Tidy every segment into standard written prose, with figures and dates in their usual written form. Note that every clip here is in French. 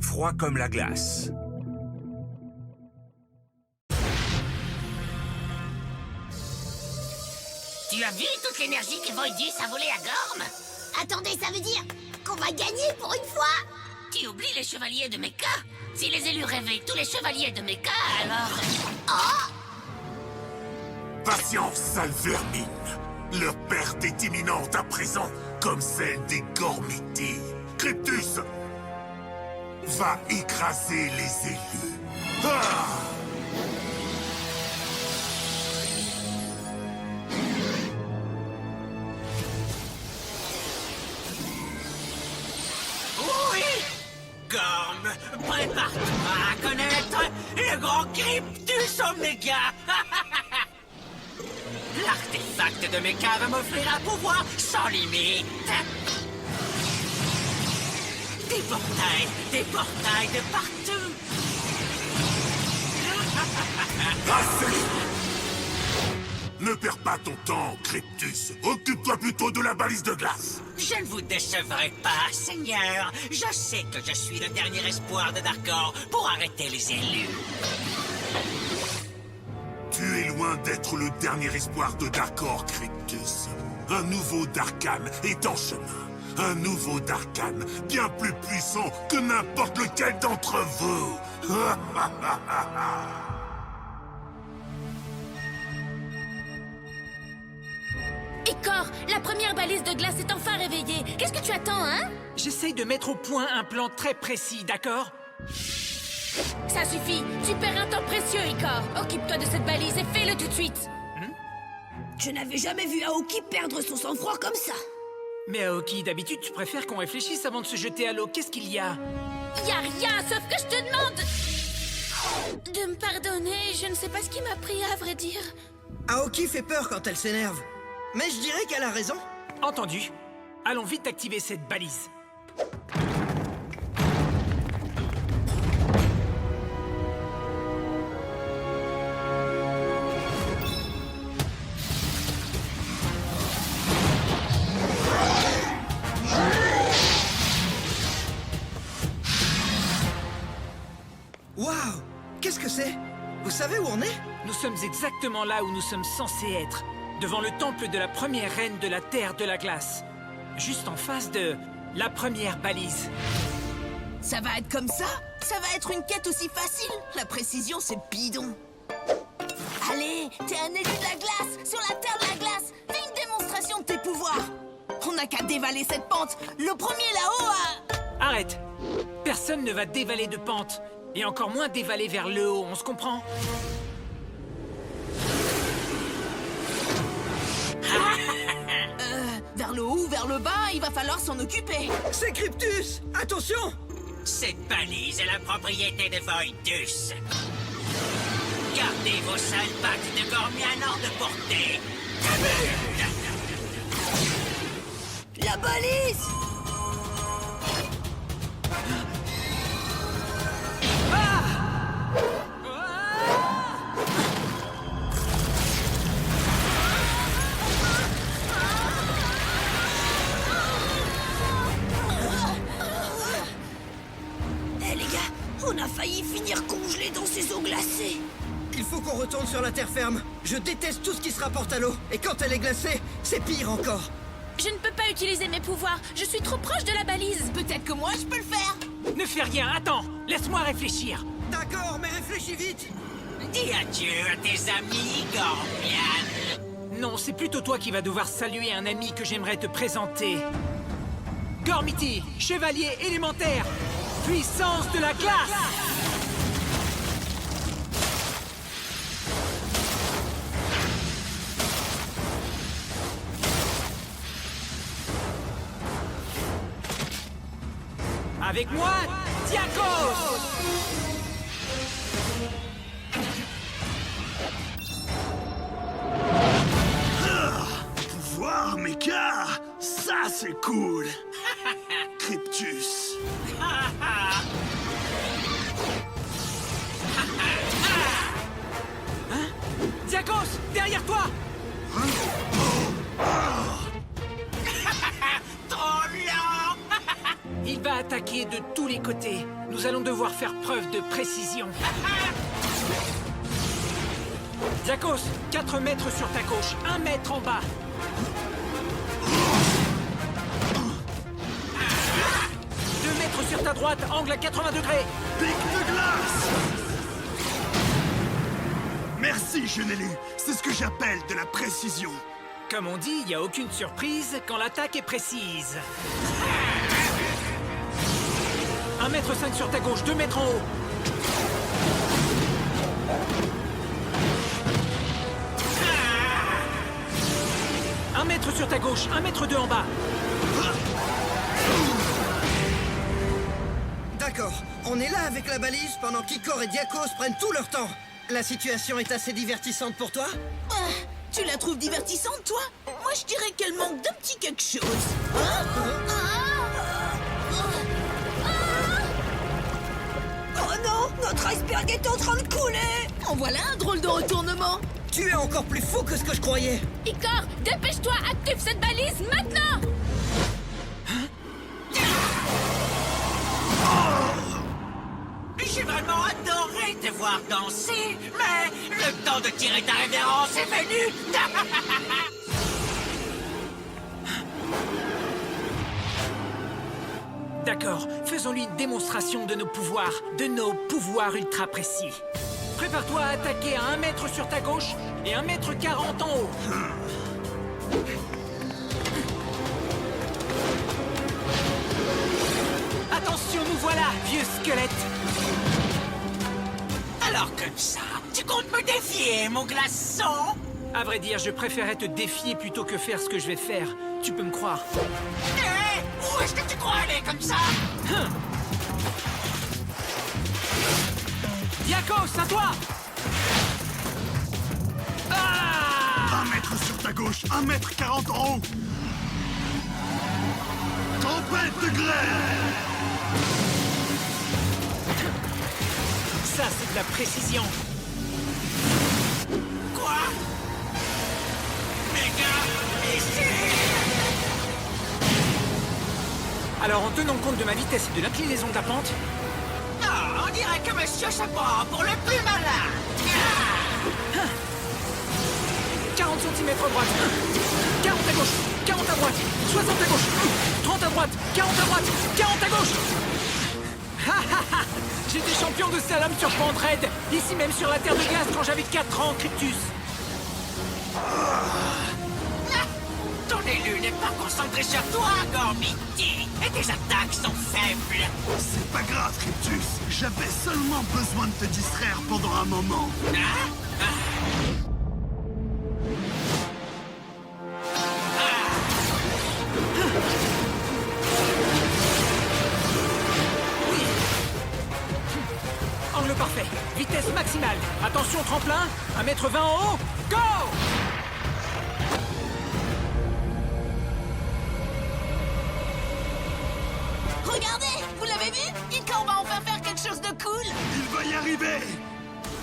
froid comme la glace. Tu as vu toute l'énergie que Voidus a volée à Gorm? Attendez, ça veut dire qu'on va gagner pour une fois? Tu oublies les chevaliers de Mecha? Si les élus rêvaient tous les chevaliers de Mecha, alors... Oh! Patience, sale vermine. Leur perte est imminente à présent, comme celle des Gormiti. Cryptus va écraser les élus. Ah! Oui! Gorm, prépare-toi à connaître le grand Cryptus Omega! L'artefact de Mecha va m'offrir un pouvoir sans limite! Des portails de partout! Assez! Ne perds pas ton temps, Cryptus. Occupe-toi plutôt de la balise de glace. Je ne vous décevrai pas, Seigneur. Je sais que je suis le dernier espoir de Darkor pour arrêter les élus. Tu es loin d'être le dernier espoir de Darkor, Cryptus. Un nouveau Darkhan est en chemin. Un nouveau Darkhan, bien plus puissant que n'importe lequel d'entre vous. Icor, la première balise de glace est enfin réveillée. Qu'est-ce que tu attends, hein? J'essaye de mettre au point un plan très précis, d'accord? Ça suffit. Tu perds un temps précieux, Icor. Occupe-toi de cette balise et fais-le tout de suite. Je n'avais jamais vu Aoki perdre son sang-froid comme ça. Mais Aoki, d'habitude, tu préfères qu'on réfléchisse avant de se jeter à l'eau. Qu'est-ce qu'il y a? Y a rien, sauf que je te demande de me pardonner. Je ne sais pas ce qui m'a pris, à vrai dire. Aoki fait peur quand elle s'énerve. Mais je dirais qu'elle a raison. Entendu. Allons vite activer cette balise. Waouh! Qu'est-ce que c'est? Vous savez où on est? Nous sommes exactement là où nous sommes censés être. Devant le temple de la première reine de la Terre de la Glace. Juste en face de la première balise. Ça va être comme ça? Ça va être une quête aussi facile? La précision, c'est bidon. Allez, t'es un élu de la glace, sur la Terre de la Glace. Fais une démonstration de tes pouvoirs. On n'a qu'à dévaler cette pente. Le premier là-haut a... Arrête! Personne ne va dévaler de pente. Et encore moins dévaler vers le haut, on se comprend? Vers le haut ou vers le bas, il va falloir s'en occuper. C'est Cryptus! Attention! Cette balise est la propriété de Voidus. Gardez vos sales pattes de Gormian hors de portée. La balise! Eh les gars, on a failli finir congelés dans ces eaux glacées. Il faut qu'on retourne sur la terre ferme. Je déteste tout ce qui se rapporte à l'eau. Et quand elle est glacée, c'est pire encore. Je ne peux pas utiliser mes pouvoirs. Je suis trop proche de la balise. Peut-être que moi, je peux le faire. Ne fais rien, attends! Laisse-moi réfléchir! D'accord, mais réfléchis vite! Dis adieu à tes amis, Gormian. Non, c'est plutôt toi qui vas devoir saluer un ami que j'aimerais te présenter. Gormiti, chevalier élémentaire, puissance de la glace! Avec moi, Diakos! Pouvoir, Mecha! Ça, c'est cool! Cryptus! Diakos, derrière toi! Trop lent! Il va attaquer attaquer de tous les côtés. Nous allons devoir faire preuve de précision. Diakos, 4 mètres sur ta gauche, 1 mètre en bas. 2 mètres sur ta droite, angle à 80 degrés. Pic de glace! Merci, jeune élu. C'est ce que j'appelle de la précision. Comme on dit, il n'y a aucune surprise quand l'attaque est précise. 1 mètre 5 sur ta gauche, 2 mètres en haut. Un mètre sur ta gauche, 1 mètre 2 en bas. D'accord, on est là avec la balise pendant qu'Icor et Diakos prennent tout leur temps. La situation est assez divertissante pour toi? Ah, tu la trouves divertissante, toi? Moi, je dirais qu'elle manque d'un petit quelque chose. Oh non, notre iceberg est en train de couler. En voilà un drôle de retournement. Tu es encore plus fou que ce que je croyais. Icor, dépêche-toi, active cette balise maintenant! J'ai vraiment adoré te voir danser, mais le temps de tirer ta révérence est venu. D'accord, faisons-lui une démonstration de nos pouvoirs ultra précis. Prépare-toi à attaquer à 1 mètre sur ta gauche et 1 mètre 40 en haut. Attention, nous voilà, vieux squelette. Alors comme ça, tu comptes me défier, mon glaçon? À vrai dire, je préférais te défier plutôt que faire ce que je vais faire. Tu peux me croire. Eh, où est-ce que tu crois aller comme ça? Diakos, à toi! Ah! 1 mètre sur ta gauche, 1 mètre 40 en haut. Tempête de grêle! Ça, c'est de la précision. Quoi? Méga ici! Alors, en tenant compte de ma vitesse et de l'inclinaison de la pente, Ah, on dirait que monsieur se prend pour le plus malin. 40 cm à droite, 40 à gauche, 40 à droite, 60 à gauche, 30 à droite, 40 à droite, 40 à gauche. J'étais champion de slalom sur pente raide, ici même sur la terre de glace quand j'avais 4 ans, Cryptus. Ton élu n'est pas concentré sur toi, Gormiti, et tes attaques sont faibles. C'est pas grave, Cryptus. J'avais seulement besoin de te distraire pendant un moment. Angle parfait, vitesse maximale. Attention tremplin, 1m20 en haut, go! Regardez, vous l'avez vu? Icor va enfin faire quelque chose de cool. Il va y arriver!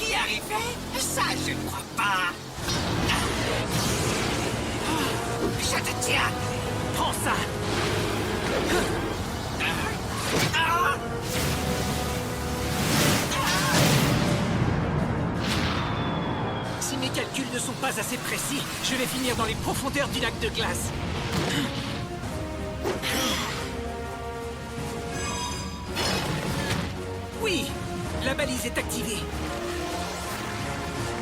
Y arriver? Ça, je ne crois pas. Je te tiens. Prends ça! Ah! Si mes calculs ne sont pas assez précis, je vais finir dans les profondeurs du lac de glace. Oui, la balise est activée.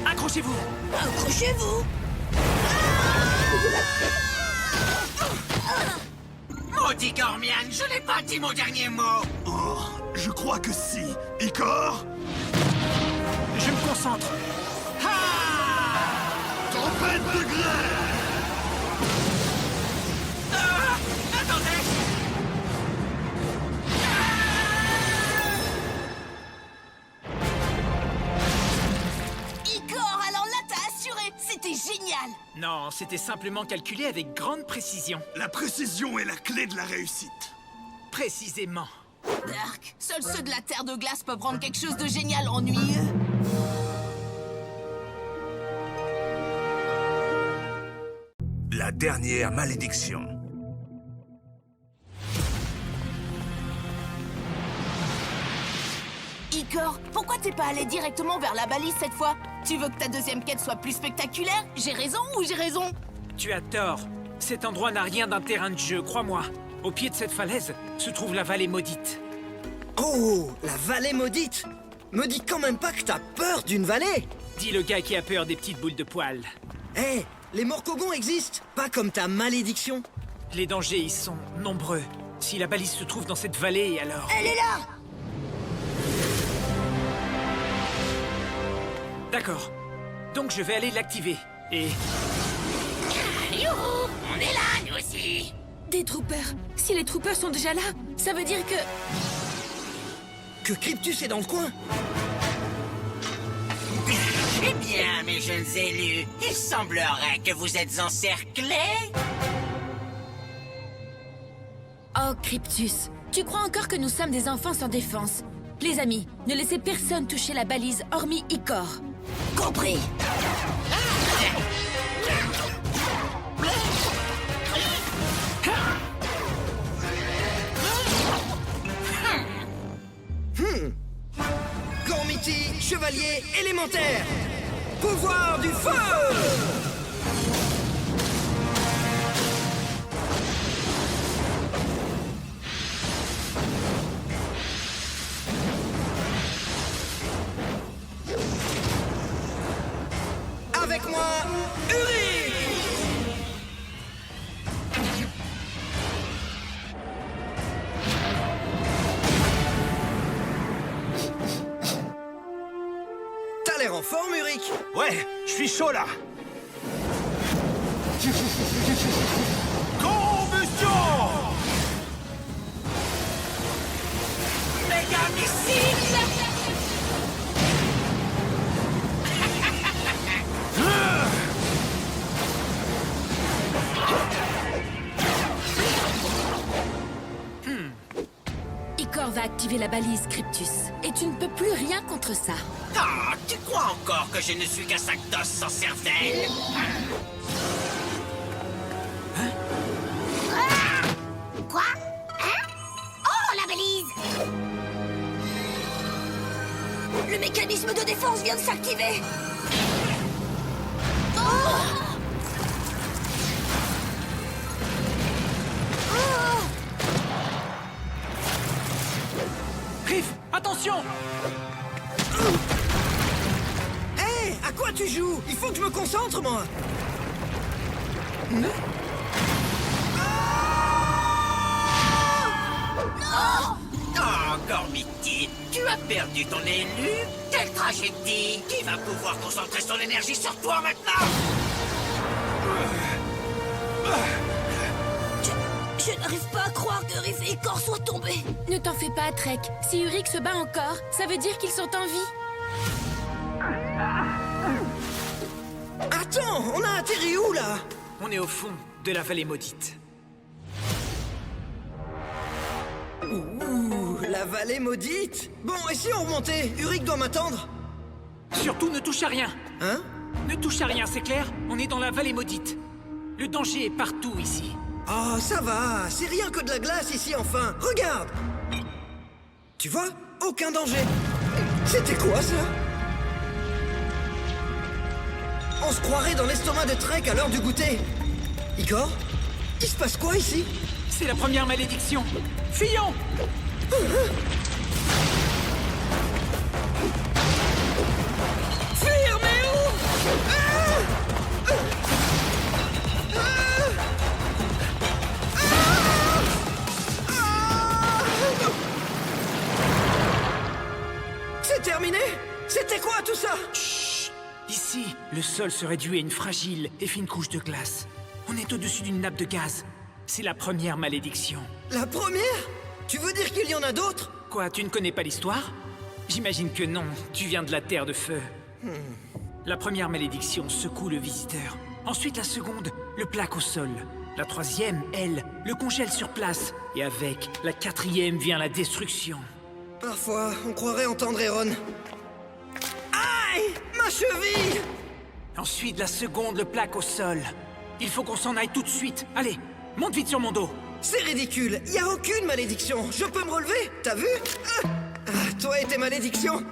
Accrochez-vous. Accrochez-vous. Maudit Gormian, je n'ai pas dit mon dernier mot. Oh, je crois que si. Icor? Je me concentre. Tempête de grêle! Attendez. Icor, alors là, t'as assuré. C'était génial. Non, c'était simplement calculé avec grande précision. La précision est la clé de la réussite. Précisément. Dark, seuls ceux de la Terre de glace peuvent rendre quelque chose de génial ennuyeux. La dernière malédiction. Icor, pourquoi t'es pas allé directement vers la balise cette fois? Tu veux que ta deuxième quête soit plus spectaculaire? J'ai raison ou j'ai raison? Tu as tort. Cet endroit n'a rien d'un terrain de jeu, crois-moi. Au pied de cette falaise se trouve la vallée maudite. Oh, la vallée maudite! Me dis quand même pas que t'as peur d'une vallée! Dis le gars qui a peur des petites boules de poils. Hé, les Morcogons existent, pas comme ta malédiction. Les dangers y sont nombreux. Si la balise se trouve dans cette vallée, alors... Elle est là! D'accord. Donc je vais aller l'activer. Et... Youhou! On est là, nous aussi! Des troopers. Si les troopers sont déjà là, ça veut dire que... Que Cryptus est dans le coin? Eh bien, mes jeunes élus, il semblerait que vous êtes encerclés. Oh, Cryptus, tu crois encore que nous sommes des enfants sans défense? Les amis, ne laissez personne toucher la balise hormis Icor. Compris! Gormiti, chevalier élémentaire! Pouvoir du feu! Avec moi, Uri! T'as l'air en forme, Uric? Ouais, je suis chaud là. Méga missile! Icor va activer la balise, Cryptus. Et tu ne peux plus rien contre ça. Ah, tu crois encore que je ne suis qu'un sac d'os sans cervelle? Quoi? Hein? Oh, la balise! Le mécanisme de défense vient de s'activer! Riff, attention! Hé, à quoi tu joues? Il faut que je me concentre, moi! Oh, Gormiti, tu as perdu ton élu? Quelle tragédie! Qui va pouvoir concentrer son énergie sur toi maintenant? Je n'arrive pas à croire que Riff et Icor soient tombés! Ne t'en fais pas, Trek. Si Uric se bat encore, ça veut dire qu'ils sont en vie. Attends, on a atterri où, là? On est au fond de la vallée maudite. Ouh, la vallée maudite! Bon, et si on remontait? Uric doit m'attendre? Surtout, ne touche à rien. Hein? Ne touche à rien, c'est clair? On est dans la vallée maudite. Le danger est partout ici. Oh, ça va, c'est rien que de la glace ici, enfin. Regarde! Tu vois? Aucun danger. C'était quoi, ça? On se croirait dans l'estomac de Trek à l'heure du goûter. Igor? Il se passe quoi ici? C'est la première malédiction. Fuyons! Fuir, mais où? C'est terminé? C'était quoi tout ça? Chut! Ici, le sol se réduit à une fragile et fine couche de glace. On est au-dessus d'une nappe de gaz. C'est la première malédiction. La première? Tu veux dire qu'il y en a d'autres? Quoi, tu ne connais pas l'histoire? J'imagine que non, tu viens de la Terre de Feu. La première malédiction secoue le visiteur. Ensuite la seconde, le plaque au sol. La troisième, elle, le congèle sur place. Et avec la quatrième vient la destruction. Parfois, on croirait entendre Eron. Aïe! Ma cheville! Ensuite la seconde, le plaque au sol. Il faut qu'on s'en aille tout de suite. Allez, monte vite sur mon dos. C'est ridicule, y a aucune malédiction. Je peux me relever, t'as vu? Toi et tes malédictions.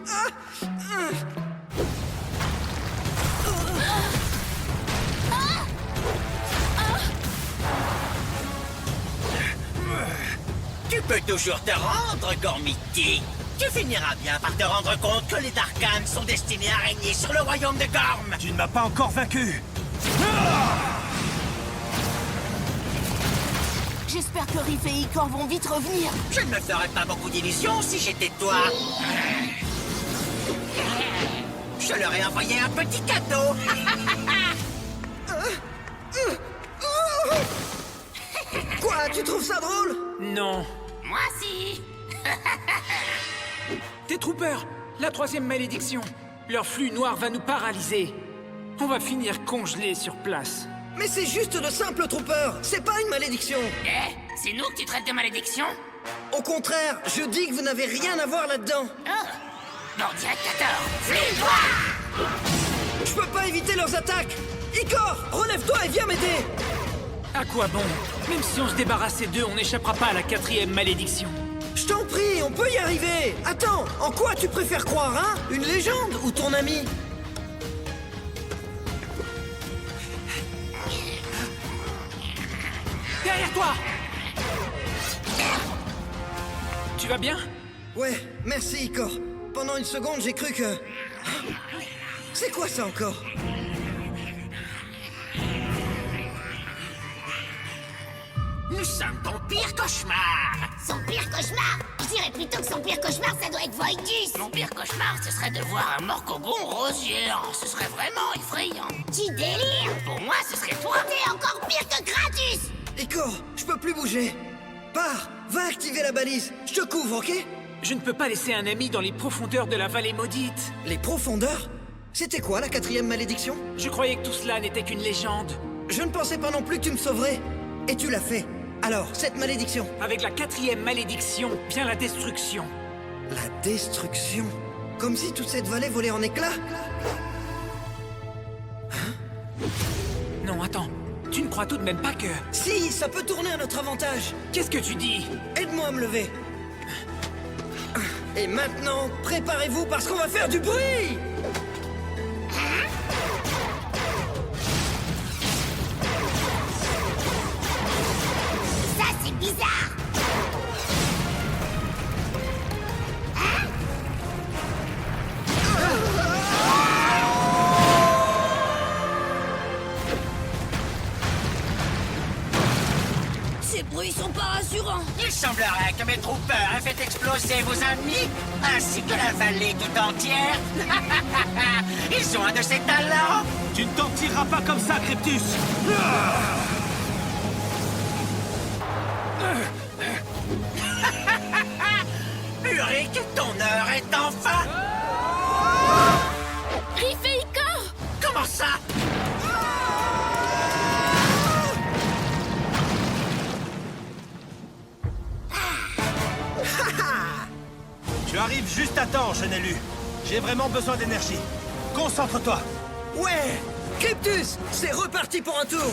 Tu peux toujours te rendre, Gormiti. Tu finiras bien par te rendre compte que les Darkans sont destinés à régner sur le royaume de Gorm. Tu ne m'as pas encore vaincu. J'espère que Riff et Icor vont vite revenir. Je ne me ferais pas beaucoup d'illusions si j'étais toi. Je leur ai envoyé un petit cadeau. Quoi, tu trouves ça drôle? Non. Moi si. Tes troopers, la 3e malédiction. Leur flux noir va nous paralyser. On va finir congelés sur place. Mais c'est juste de simples troopers, c'est pas une malédiction. Eh, c'est nous que tu traites de malédiction? Au contraire, je dis que vous n'avez rien à voir là-dedans. Oh. Bon, directeur, flux noir. Je peux pas éviter leurs attaques. Icor, relève-toi et viens m'aider. À quoi bon? Même si on se débarrassait d'eux, on n'échappera pas à la 4e malédiction. Je t'en prie, on peut y arriver. Attends, en quoi tu préfères croire, hein? Une légende ou ton ami? Derrière toi! Tu vas bien? Ouais, merci Icor. Pendant une seconde, j'ai cru que... C'est quoi ça encore? Nous sommes ton pire cauchemar. Son pire cauchemar? Je dirais plutôt que son pire cauchemar, ça doit être Voidus. Mon pire cauchemar, ce serait de voir un Morcogon rose géant. Ce serait vraiment effrayant. Tu délires. Pour moi, ce serait toi. T'es encore pire que Kratus. Icor, je peux plus bouger. Pars, va activer la balise. Je te couvre, ok? Je ne peux pas laisser un ami dans les profondeurs de la vallée maudite. Les profondeurs? C'était quoi la 4e malédiction? Je croyais que tout cela n'était qu'une légende. Je ne pensais pas non plus que tu me sauverais. Et tu l'as fait. Alors, cette malédiction? Avec la 4e malédiction vient la destruction. La destruction? Comme si toute cette vallée volait en éclats? Non, attends. Tu ne crois tout de même pas que... Si, ça peut tourner à notre avantage. Qu'est-ce que tu dis? Aide-moi à me lever. Et maintenant, préparez-vous parce qu'on va faire du bruit! Ça, c'est bizarre. Ces bruits sont pas rassurants. Il semblerait que mes troopers aient fait exploser vos amis, ainsi que la vallée tout entière. Ils ont un de ces talents. Tu ne t'en tireras pas comme ça, Cryptus. Uric, ton heure est enfin... Riff et Icor! Comment ça? Tu arrives juste à temps, jeune élu. J'ai vraiment besoin d'énergie. Concentre-toi. Ouais! Cryptus, c'est reparti pour un tour!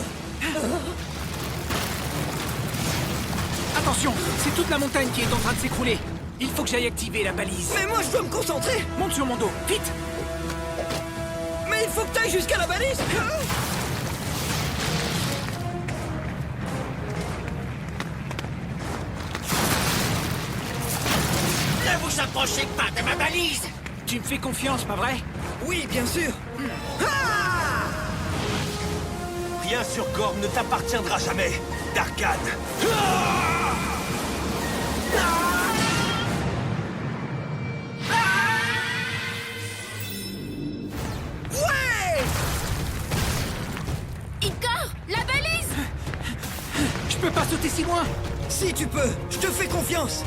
Attention, c'est toute la montagne qui est en train de s'écrouler. Il faut que j'aille activer la balise. Mais moi, je dois me concentrer! Monte sur mon dos, vite! Mais il faut que t'ailles jusqu'à la balise! Ne vous approchez pas de ma balise. Tu me fais confiance, pas vrai? Oui, bien sûr! Rien sur Gorm ne t'appartiendra jamais, Darkan. Ouais! Icor, la balise! Je peux pas sauter si loin! Si tu peux, je te fais confiance!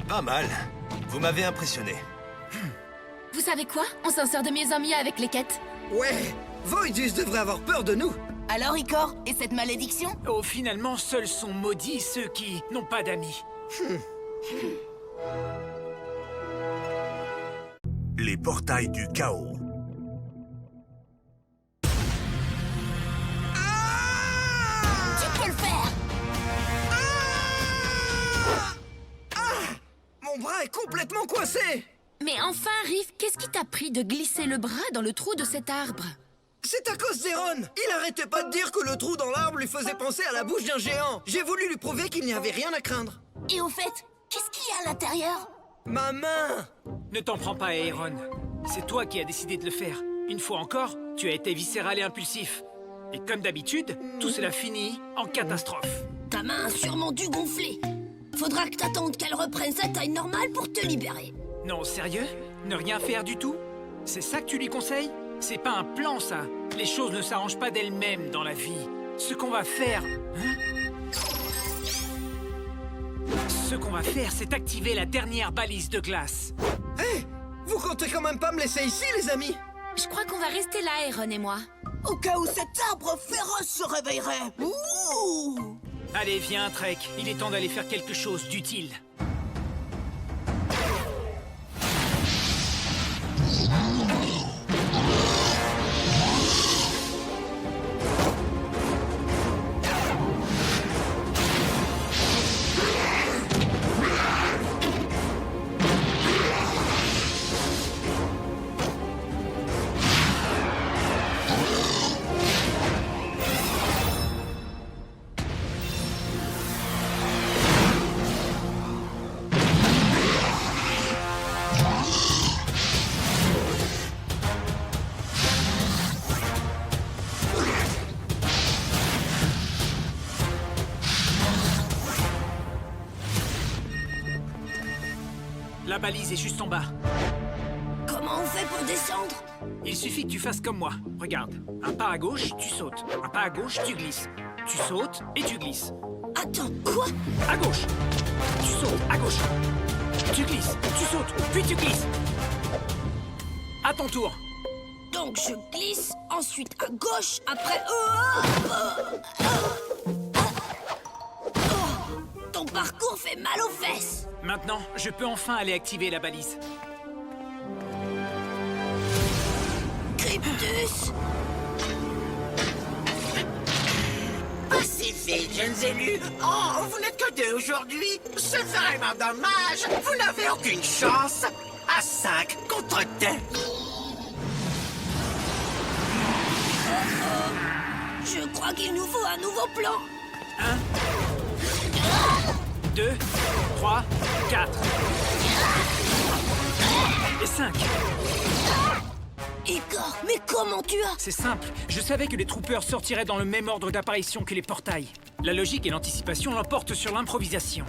Pas mal. Vous m'avez impressionné. Vous savez quoi? On s'en sort de mieux en mieux avec les quêtes. Ouais! Voidus devrait avoir peur de nous! Alors, Icor, et cette malédiction? Oh, finalement, seuls sont maudits ceux qui n'ont pas d'amis. Les portails du chaos. Tu peux le faire! Mon bras est complètement coincé! Mais enfin, Riff, qu'est-ce qui t'a pris de glisser le bras dans le trou de cet arbre? C'est à cause d'Eron. Il arrêtait pas de dire que le trou dans l'arbre lui faisait penser à la bouche d'un géant. J'ai voulu lui prouver qu'il n'y avait rien à craindre. Et au fait, qu'est-ce qu'il y a à l'intérieur? Ma main! Ne t'en prends pas à Aaron. C'est toi qui as décidé de le faire. Une fois encore, tu as été viscéral et impulsif. Et comme d'habitude, tout cela finit en catastrophe. Ta main a sûrement dû gonfler. Faudra que t'attendes qu'elle reprenne sa taille normale pour te libérer. Non, sérieux? Ne rien faire du tout? C'est ça que tu lui conseilles? C'est pas un plan, ça. Les choses ne s'arrangent pas d'elles-mêmes dans la vie. Ce qu'on va faire... Ce qu'on va faire, c'est activer la dernière balise de glace. Hé! Vous comptez quand même pas me laisser ici, les amis? Je crois qu'on va rester là, Aaron et moi. Au cas où cet arbre féroce se réveillerait. Ouh! Allez, viens, Trek. Il est temps d'aller faire quelque chose d'utile. La balise est juste en bas. Comment on fait pour descendre? Il suffit que tu fasses comme moi. Regarde. Un pas à gauche, tu sautes. Un pas à gauche, tu glisses. Tu sautes et tu glisses. Attends, quoi? À gauche. Tu sautes, à gauche. Tu glisses, tu sautes, puis tu glisses. À ton tour. Donc je glisse, ensuite à gauche, après... Ton parcours fait mal aux fesses. Maintenant, je peux enfin aller activer la balise. Cryptus! Pacifique, jeunes élus. Oh, vous n'êtes que 2 aujourd'hui. C'est vraiment dommage. Vous n'avez aucune chance. À 5 contre 2. Je crois qu'il nous faut un nouveau plan. 2, 3, 4. Et 5. Igor, mais comment tu as... C'est simple. Je savais que les troopers sortiraient dans le même ordre d'apparition que les portails. La logique et l'anticipation l'emportent sur l'improvisation.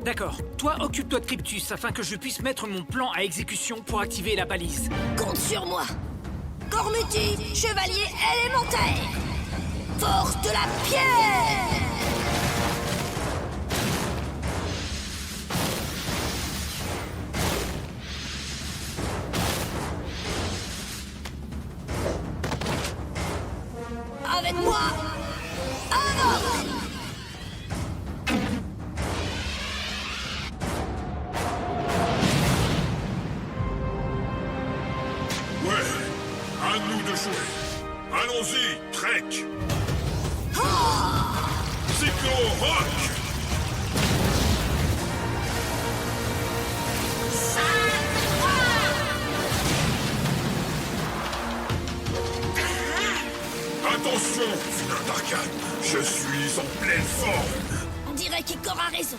D'accord. Toi, occupe-toi de Cryptus afin que je puisse mettre mon plan à exécution pour activer la balise. Compte sur moi. Gormuti, chevalier élémentaire. Force de la pierre. Avec moi, avant. Ouais, à nous de jouer. Allons-y, Trek. Cyclo Rock. Attention, vilain d'Arcane. Je suis en pleine forme. On dirait qu'Igor a raison.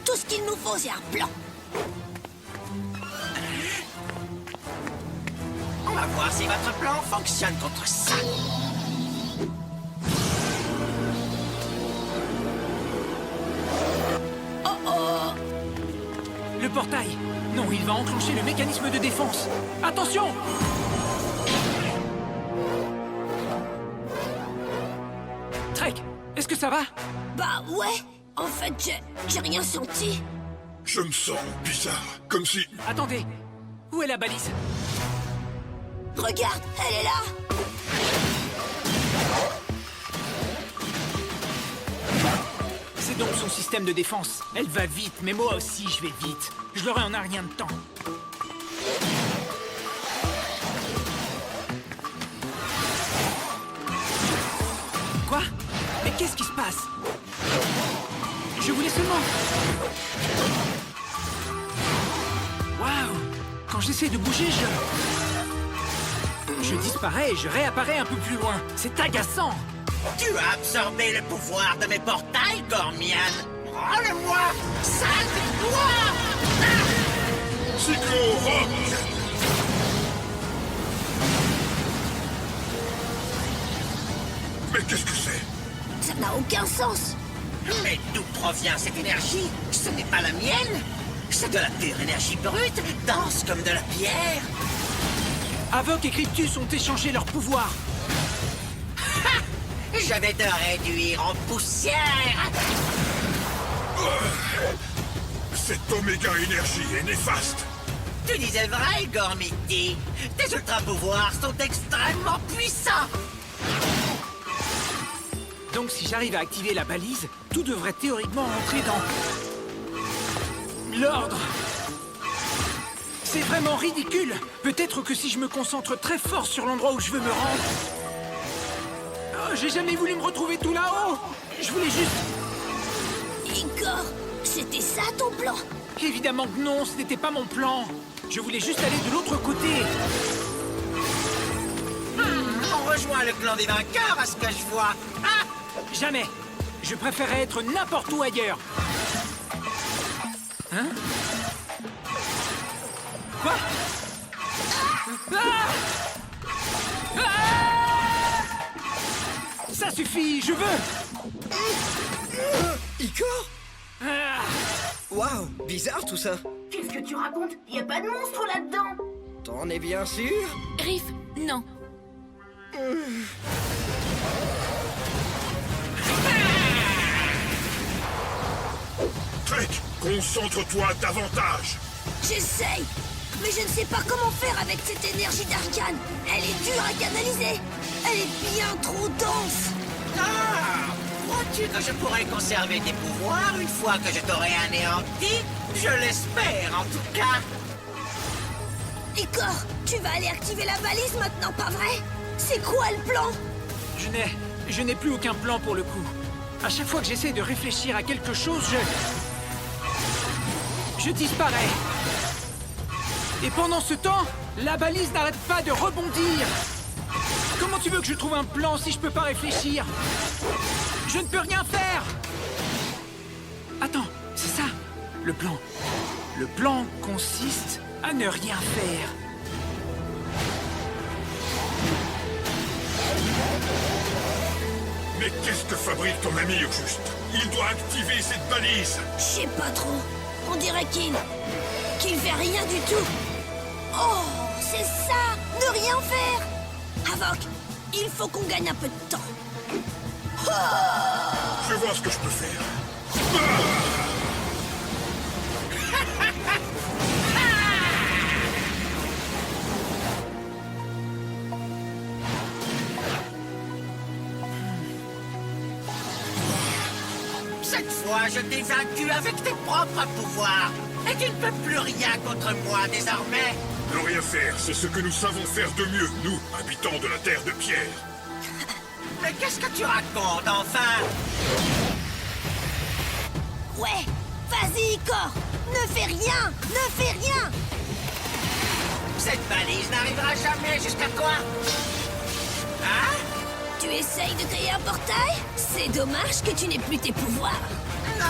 Tout ce qu'il nous faut, c'est un plan. On va voir si votre plan fonctionne contre ça. Le portail. Non, il va enclencher le mécanisme de défense. Attention! Trek, est-ce que ça va? Bah ouais. En fait, j'ai rien senti. Je me sens bizarre, comme si... Attendez. Où est la balise? Regarde, elle est là. donc son système de défense. Elle va vite, mais moi aussi je vais vite. Je l'aurai en un rien de temps. Quoi? Mais qu'est-ce qui se passe? Je voulais seulement... Waouh! Quand j'essaie de bouger, je disparais et je réapparais un peu plus loin. C'est agaçant! Tu as absorbé le pouvoir de mes portails, Gormian. Rends-le-moi, sale victoire! Cyclo-Rock! Mais qu'est-ce que c'est? Ça n'a aucun sens. Mais d'où provient cette énergie? Ce n'est pas la mienne. C'est de la pure énergie brute, dense comme de la pierre. Havok et Cryptus ont échangé leur pouvoir. Je vais te réduire en poussière. Cette Oméga énergie est néfaste. Tu disais vrai, Gormiti. Tes ultra-pouvoirs sont extrêmement puissants. Donc si j'arrive à activer la balise, tout devrait théoriquement entrer dans... l'ordre. C'est vraiment ridicule. Peut-être que si je me concentre très fort sur l'endroit où je veux me rendre... Oh, j'ai jamais voulu me retrouver tout là-haut. Je voulais juste... Igor, c'était ça ton plan? Évidemment que non, ce n'était pas mon plan. Je voulais juste aller de l'autre côté. On rejoint le clan des vainqueurs, à ce que je vois. Ah! Jamais. Je préférerais être n'importe où ailleurs. Hein? Quoi? Ah! Ah! Ça suffit, je veux! Igor? Ah! Waouh, bizarre tout ça. Qu'est-ce que tu racontes? Y a pas de monstre là-dedans. T'en es bien sûr? Riff, non. Trek, concentre-toi davantage. J'essaye, mais je ne sais pas comment faire avec cette énergie d'arcane. Elle est dure à canaliser. Elle est bien trop dense. Ah! Crois-tu que je pourrais conserver tes pouvoirs une fois que je t'aurai anéanti? Je l'espère, en tout cas. Igor, tu vas aller activer la balise maintenant, pas vrai? C'est quoi le plan? Je n'ai plus aucun plan pour le coup. À chaque fois que j'essaie de réfléchir à quelque chose, je disparais. Et pendant ce temps, la balise n'arrête pas de rebondir. Comment tu veux que je trouve un plan si je peux pas réfléchir? Je ne peux rien faire. Attends, c'est ça, le plan. Le plan consiste à ne rien faire. Mais qu'est-ce que fabrique ton ami au juste? Il doit activer cette balise. Je sais pas trop. On dirait qu'il fait rien du tout. Oh, c'est ça, ne rien faire. Havok, il faut qu'on gagne un peu de temps. Je vois ce que je peux faire. Cette fois, je t'ai vaincu avec tes propres pouvoirs. Et tu ne peux plus rien contre moi désormais. Ne rien faire, c'est ce que nous savons faire de mieux, nous, habitants de la Terre de Pierre. Mais qu'est-ce que tu racontes, enfin? Ouais, vas-y, Igor. Ne fais rien, ne fais rien. Cette balise n'arrivera jamais jusqu'à toi. Hein? Tu essayes de créer un portail? C'est dommage que tu n'aies plus tes pouvoirs. Non!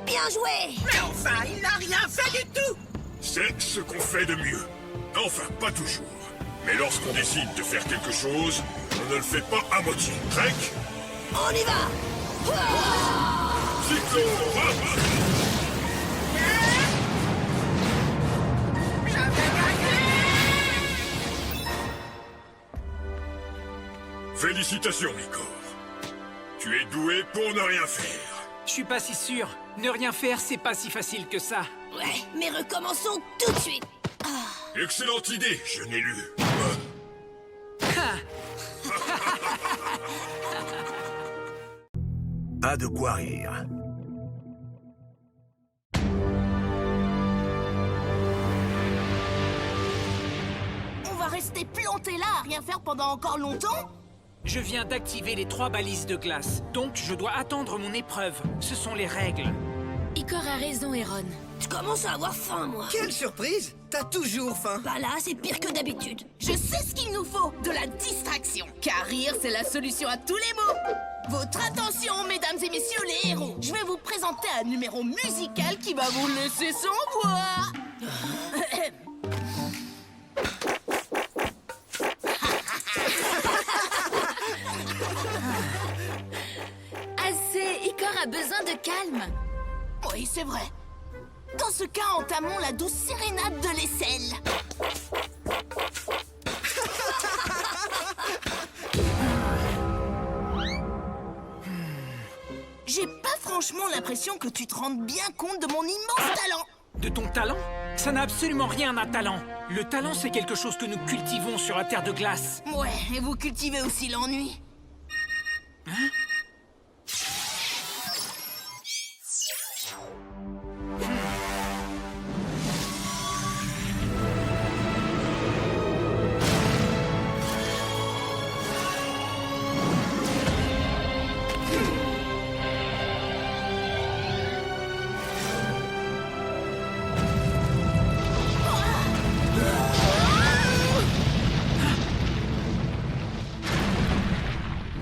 Bien joué. Mais enfin, il n'a rien fait du tout! C'est ce qu'on fait de mieux. Enfin, pas toujours. Mais lorsqu'on décide de faire quelque chose, on ne le fait pas à moitié. Trek, On y va. Cyclo-Rock! Félicitations, Igor. Tu es doué pour ne rien faire. Je suis pas si sûr. Ne rien faire, c'est pas si facile que ça. Ouais, mais recommençons tout de suite. Ah. Excellente idée, jeune élu. Pas de quoi rire. On va rester planté là à rien faire pendant encore longtemps? Je viens d'activer les 3 balises de glace, donc je dois attendre mon épreuve. Ce sont les règles. Icor a raison, Eron. Je commence à avoir faim, moi. Quelle surprise! T'as toujours faim. Bah là, c'est pire que d'habitude. Je sais ce qu'il nous faut, de la distraction. Car rire, c'est la solution à tous les maux. Votre attention, mesdames et messieurs les héros. Je vais vous présenter un numéro musical qui va vous laisser sans voix. Assez, Icor a besoin de calme. Oui, c'est vrai. Dans ce cas, entamons la douce sérénade de l'aisselle. J'ai pas franchement l'impression que tu te rendes bien compte de mon immense talent. De ton talent? Ça n'a absolument rien d'un talent. Le talent, c'est quelque chose que nous cultivons sur la terre de glace. Ouais, et vous cultivez aussi l'ennui. Hein?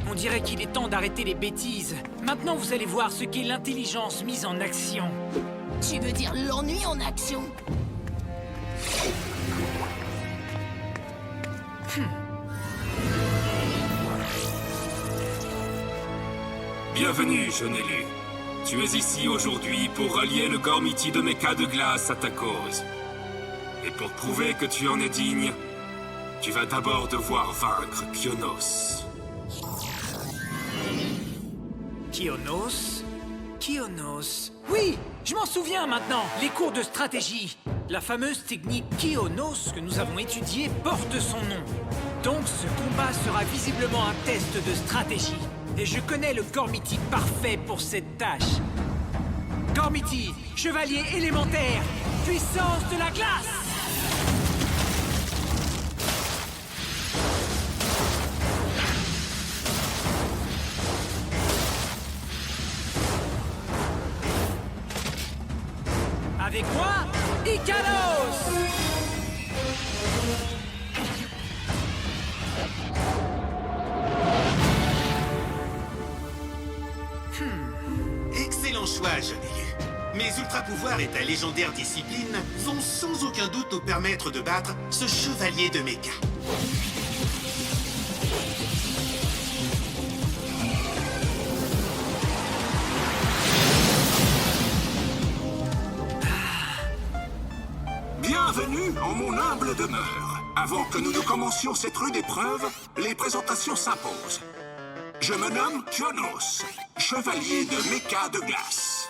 On dirait qu'il est temps d'arrêter les bêtises. Maintenant, vous allez voir ce qu'est l'intelligence mise en action. Tu veux dire l'ennui en action? Bienvenue, jeune élu. Tu es ici aujourd'hui pour rallier le Gormiti de Mecha de glace à ta cause. Et pour prouver que tu en es digne, tu vas d'abord devoir vaincre Kionos. Kionos? Kionos... Oui, je m'en souviens maintenant. Les cours de stratégie. La fameuse technique Kionos que nous avons étudiée porte son nom. Donc ce combat sera visiblement un test de stratégie. Et je connais le Gormiti parfait pour cette tâche. Gormiti, chevalier élémentaire, puissance de la glace! Avec moi, Ikalos! Excellent choix, jeune élu. Mes ultra-pouvoirs et ta légendaire discipline vont sans aucun doute nous permettre de battre ce chevalier de Mecha. Bienvenue en mon humble demeure. Avant que nous ne commencions cette rude épreuve, les présentations s'imposent. Je me nomme Kionos, chevalier de Mecha de glace.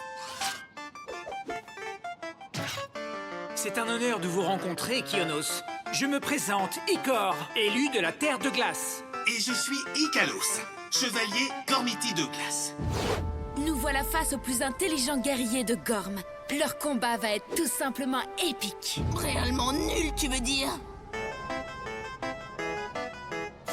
C'est un honneur de vous rencontrer, Kionos. Je me présente, Icor, élu de la Terre de Glace. Et je suis Ikalos, chevalier Gormiti de glace. Nous voilà face aux plus intelligents guerriers de Gorm. Leur combat va être tout simplement épique. Réellement nul, tu veux dire?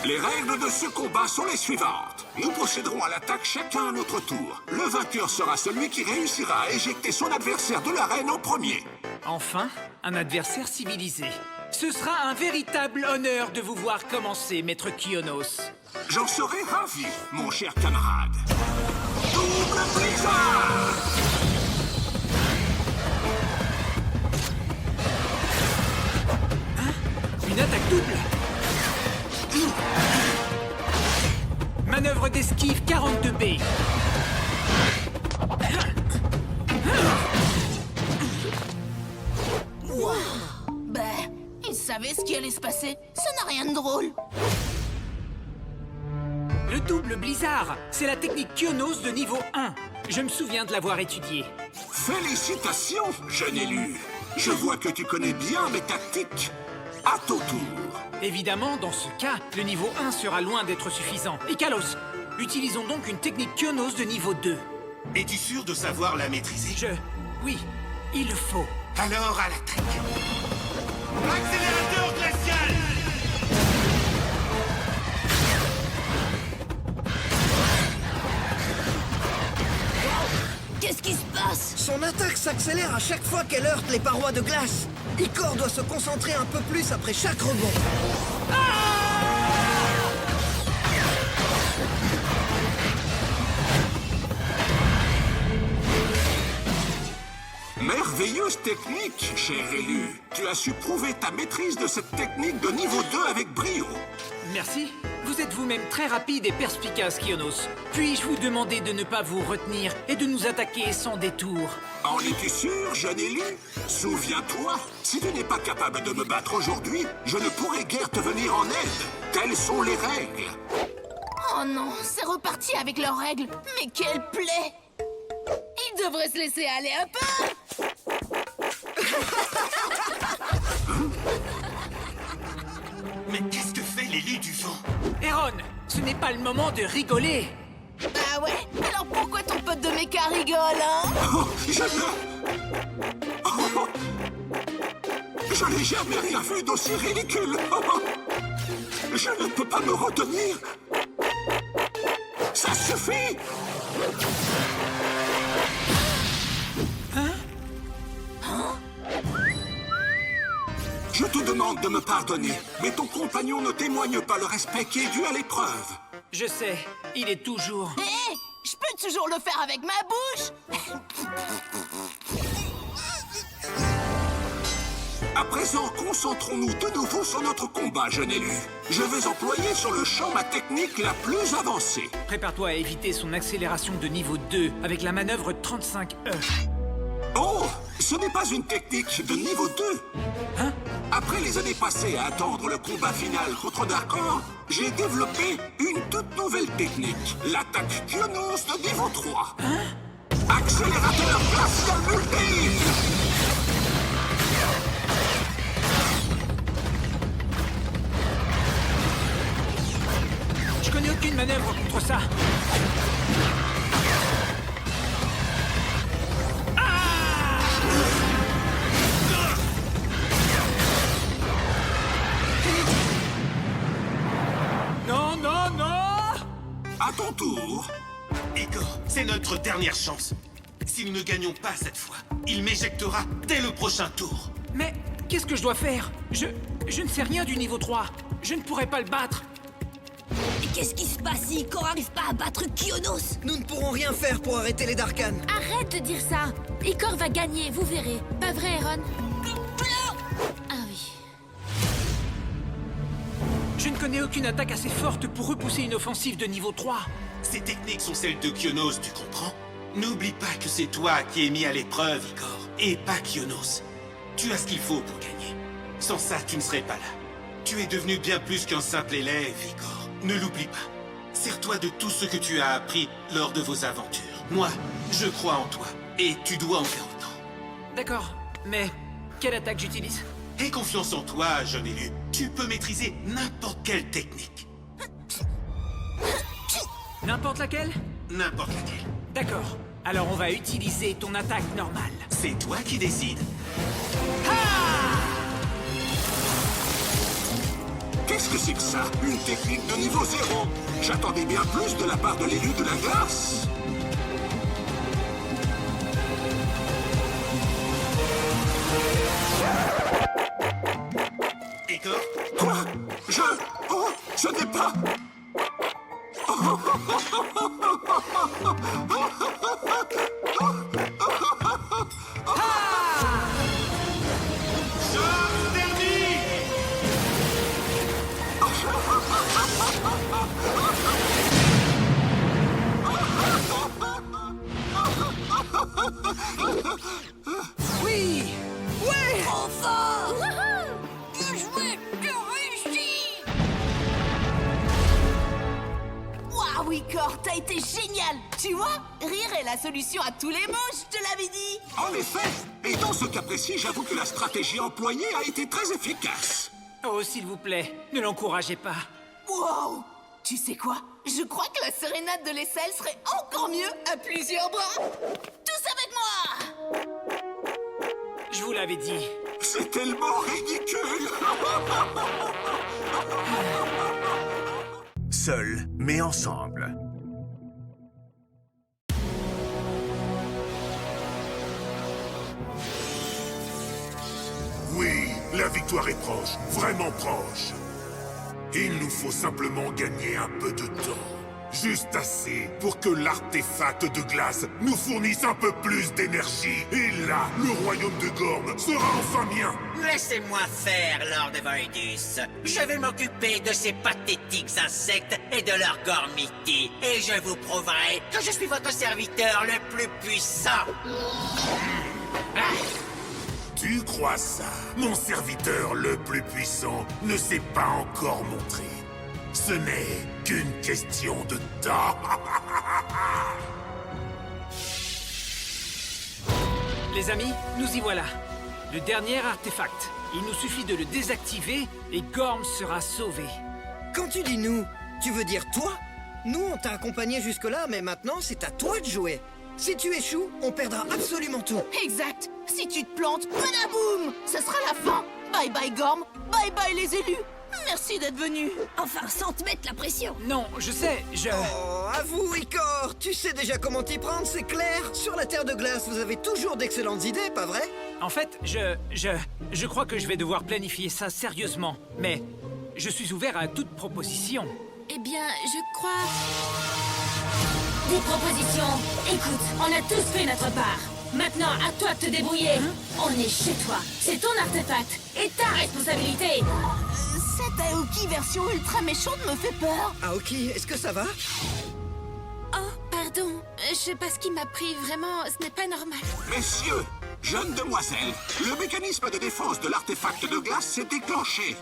Les règles de ce combat sont les suivantes. Nous procéderons à l'attaque chacun à notre tour. Le vainqueur sera celui qui réussira à éjecter son adversaire de l'arène en premier. Enfin, un adversaire civilisé. Ce sera un véritable honneur de vous voir commencer, maître Kionos. J'en serai ravi, mon cher camarade. Double blizzard! Une attaque double. Manœuvre d'esquive 42B. Wow. Ben, il savait ce qui allait se passer. Ça n'a rien de drôle. Le double blizzard, c'est la technique Kionos de niveau 1. Je me souviens de l'avoir étudiée. Félicitations, jeune élu. Je vois que tu connais bien mes tactiques. À ton tour. Évidemment, dans ce cas, le niveau 1 sera loin d'être suffisant. Ikalos, utilisons donc une technique Kyonos de niveau 2. Es-tu sûr de savoir la maîtriser? Oui, il le faut. Alors à l'attaque. Accélérateur glacial! Qu'est-ce qui se passe? Son attaque s'accélère à chaque fois qu'elle heurte les parois de glace. Icor doit se concentrer un peu plus après chaque rebond. Merveilleuse technique, cher élu. Tu as su prouver ta maîtrise de cette technique de niveau 2 avec brio. Merci. Vous êtes vous-même très rapide et perspicace, Kyonos. Puis-je vous demander de ne pas vous retenir et de nous attaquer sans détour? En es-tu sûr, jeune élu? Souviens-toi, si tu n'es pas capable de me battre aujourd'hui, je ne pourrai guère te venir en aide. Telles sont les règles. Oh non, c'est reparti avec leurs règles. Mais quelle plaie! Ils devraient se laisser aller un peu. Mais qu'est-ce que fait l'élu du vent? Eron, ce n'est pas le moment de rigoler. Ah ouais? Alors pourquoi ton pote de méca rigole, hein? Oh, je n'ai jamais rien vu d'aussi ridicule. Je ne peux pas me retenir. Ça suffit. Je te demande de me pardonner, mais ton compagnon ne témoigne pas le respect qui est dû à l'épreuve. Je sais, il est toujours... Hé! Je peux toujours le faire avec ma bouche! À présent, concentrons-nous de nouveau sur notre combat, jeune élu. Je vais employer sur le champ ma technique la plus avancée. Prépare-toi à éviter son accélération de niveau 2 avec la manœuvre 35E. Oh, ce n'est pas une technique de niveau 2. Hein? Après les années passées à attendre le combat final contre Darkor, j'ai développé une toute nouvelle technique, l'attaque Kyonos de niveau 3. Hein? Accélérateur glacial multiple. Je connais aucune manœuvre contre ça. Non, non, non! À ton tour. Igor, c'est notre dernière chance. Si nous ne gagnons pas cette fois, il m'éjectera dès le prochain tour. Mais qu'est-ce que je dois faire? Je ne sais rien du niveau 3. Je ne pourrai pas le battre. Et qu'est-ce qui se passe si Icor n'arrive pas à battre Kyonos? Nous ne pourrons rien faire pour arrêter les Darkans. Arrête de dire ça. Icor va gagner, vous verrez. Pas vrai, Eron? Ah oui. Je ne connais aucune attaque assez forte pour repousser une offensive de niveau 3. Ces techniques sont celles de Kyonos, tu comprends? N'oublie pas que c'est toi qui es mis à l'épreuve, Igor, et pas Kyonos. Tu as ce qu'il faut pour gagner. Sans ça, tu ne serais pas là. Tu es devenu bien plus qu'un simple élève, Igor. Ne l'oublie pas. Sers-toi de tout ce que tu as appris lors de vos aventures. Moi, je crois en toi, et tu dois en faire autant. D'accord, mais quelle attaque j'utilise? Aie confiance en toi, jeune élu. Tu peux maîtriser n'importe quelle technique. N'importe laquelle? N'importe laquelle. D'accord. Alors on va utiliser ton attaque normale. C'est toi qui décides. Qu'est-ce que c'est que ça? Une technique de niveau 0? J'attendais bien plus de la part de l'élu de la glace. Igor? Quoi? Oh, ce n'est pas... Charge thermique! Oui! Ouais! Trop fort! Bien joué, tu réussis! Waouh, Icor, t'as été génial! Tu vois, rire est la solution à tous les maux, je te l'avais dit! En effet, et dans ce cas précis, j'avoue que la stratégie employée a été très efficace. Oh, s'il vous plaît, ne l'encouragez pas. Wow! Tu sais quoi? Je crois que la sérénade de l'aisselle serait encore mieux à plusieurs bras. Tous avec moi! Je vous l'avais dit. C'est tellement ridicule. Seuls, mais ensemble. Oui, la victoire est proche, vraiment proche. Il nous faut simplement gagner un peu de temps. Juste assez pour que l'artefact de glace nous fournisse un peu plus d'énergie. Et là, le royaume de Gorm sera enfin mien. Laissez-moi faire, Lord Voidus. Je vais m'occuper de ces pathétiques insectes et de leur gormiti. Et je vous prouverai que je suis votre serviteur le plus puissant. Tu crois ça? Mon serviteur le plus puissant ne s'est pas encore montré. Ce n'est qu'une question de temps. Les amis, nous y voilà. Le dernier artefact. Il nous suffit de le désactiver et Gorm sera sauvé. Quand tu dis nous, tu veux dire toi? Nous, on t'a accompagné jusque-là, mais maintenant, c'est à toi de jouer. Si tu échoues, on perdra absolument tout. Exact. Si tu te plantes, badaboum! Ce sera la fin. Bye bye Gorm, bye bye les élus. Merci d'être venus. Enfin, sans te mettre la pression. Non, je sais, Oh, avoue, Icor, tu sais déjà comment t'y prendre, c'est clair. Sur la Terre de Glace, vous avez toujours d'excellentes idées, pas vrai? En fait, je crois que je vais devoir planifier ça sérieusement. Mais je suis ouvert à toute proposition. Eh bien, je crois... Des propositions. Écoute, on a tous fait notre part. Maintenant, à toi de te débrouiller. On est chez toi. C'est ton artefact et ta responsabilité. Cette Aoki version ultra méchante me fait peur. Aoki, est-ce que ça va? Oh, pardon. Je sais pas ce qui m'a pris. Vraiment, ce n'est pas normal. Messieurs, jeunes demoiselles, le mécanisme de défense de l'artefact de glace s'est déclenché.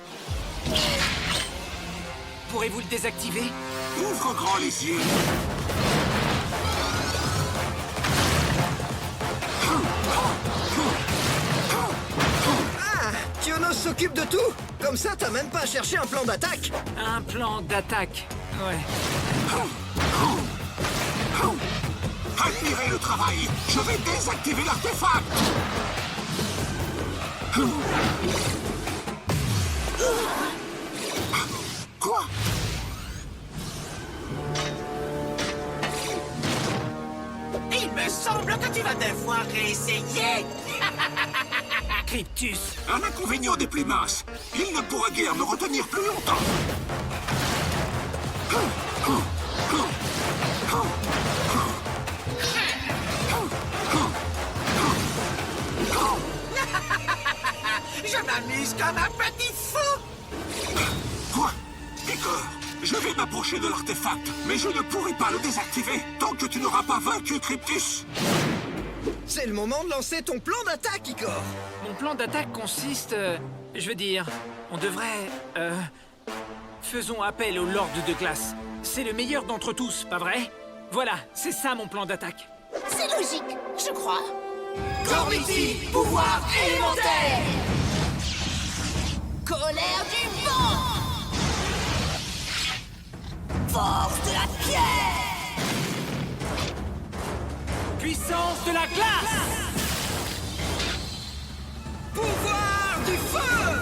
Pourrez-vous le désactiver? Ouvre grand les yeux. Ah, Kyonos s'occupe de tout. Comme ça, t'as même pas à chercher un plan d'attaque. Un plan d'attaque. Ouais. Admirez le travail. Je vais désactiver l'artefact. Quoi? Il me semble que tu vas devoir réessayer. Cryptus. Un inconvénient des plus minces. Il ne pourra guère me retenir plus longtemps. Je m'amuse comme un petit fou. Quoi? Icor, je vais m'approcher de l'artefact, mais je ne pourrai pas le désactiver tant que tu n'auras pas vaincu Cryptus. C'est le moment de lancer ton plan d'attaque, Icor. Mon plan d'attaque consiste... je veux dire, on devrait... faisons appel au Lord de Glace. C'est le meilleur d'entre tous, pas vrai? Voilà, c'est ça mon plan d'attaque. C'est logique, je crois. Gormiti, pouvoir élémentaire. Colère du vent. Force de la pierre. Puissance de la glace. Pouvoir du feu.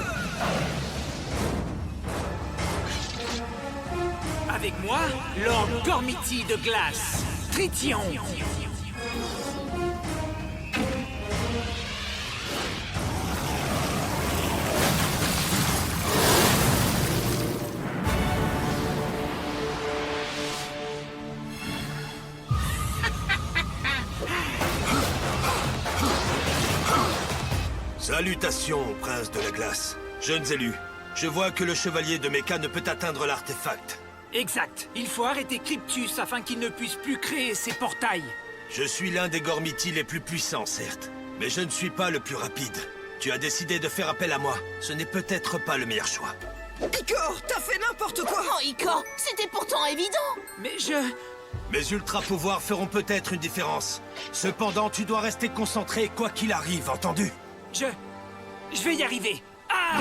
Avec moi, Lord Gormiti de Glace. Tritium. Salutations, prince de la glace. Jeunes élus, je vois que le chevalier de Mecha ne peut atteindre l'artefact. Exact. Il faut arrêter Cryptus afin qu'il ne puisse plus créer ses portails. Je suis l'un des Gormiti les plus puissants, certes. Mais je ne suis pas le plus rapide. Tu as décidé de faire appel à moi. Ce n'est peut-être pas le meilleur choix. Icor, t'as fait n'importe quoi. Oh, Icor, c'était pourtant évident. Mais Mes ultra-pouvoirs feront peut-être une différence. Cependant, tu dois rester concentré quoi qu'il arrive, entendu? Je vais y arriver. Ah!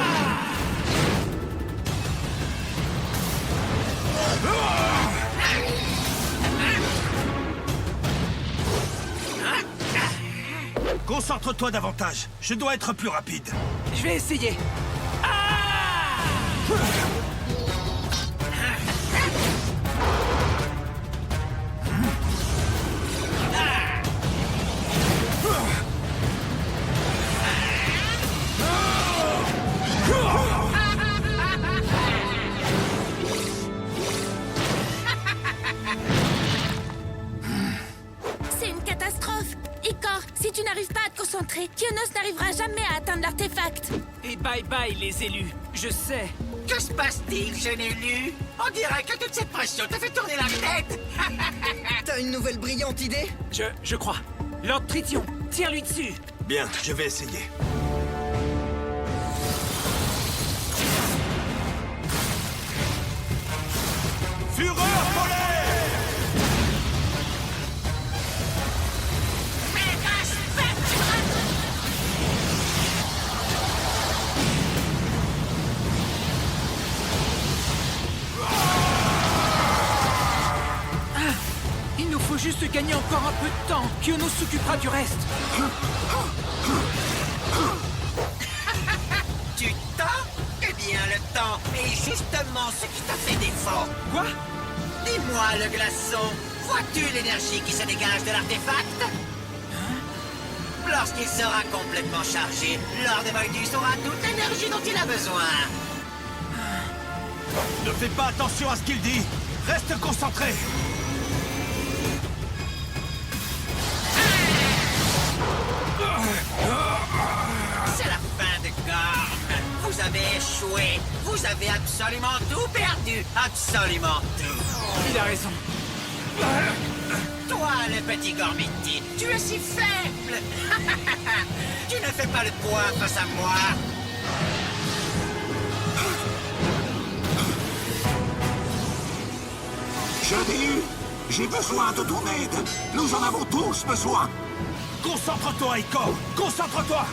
Concentre-toi davantage. Je dois être plus rapide. Je vais essayer. C'est une catastrophe. Icor, si tu n'arrives pas à te concentrer, Kionos n'arrivera jamais à atteindre l'artefact. Et bye bye les élus, je sais. Que se passe-t-il, jeune élu? On dirait que toute cette pression te fait tourner la tête. T'as une nouvelle brillante idée? Je crois. Lord Tritium, tire-lui dessus. Bien, je vais essayer. Fureur polaire! Méga spectre! Il nous faut juste gagner encore un peu de temps. Kionos s'occupera du reste. Tu tends? Eh bien, le temps est justement ce qui t'a fait défaut. Quoi? Dis-moi, le glaçon, vois-tu l'énergie qui se dégage de l'artefact? Lorsqu'il sera complètement chargé, Lord Voidus aura toute l'énergie dont il a besoin. Ne fais pas attention à ce qu'il dit. Reste concentré. C'est la fin de Gorm. Vous avez échoué. Vous avez absolument tout perdu. Absolument tout. Il a raison. Toi, le petit Gormiti, tu es si faible. Tu ne fais pas le poids face à moi. Jeune élu, j'ai besoin de ton aide. Nous en avons tous besoin. Concentre-toi, Icor. Concentre-toi.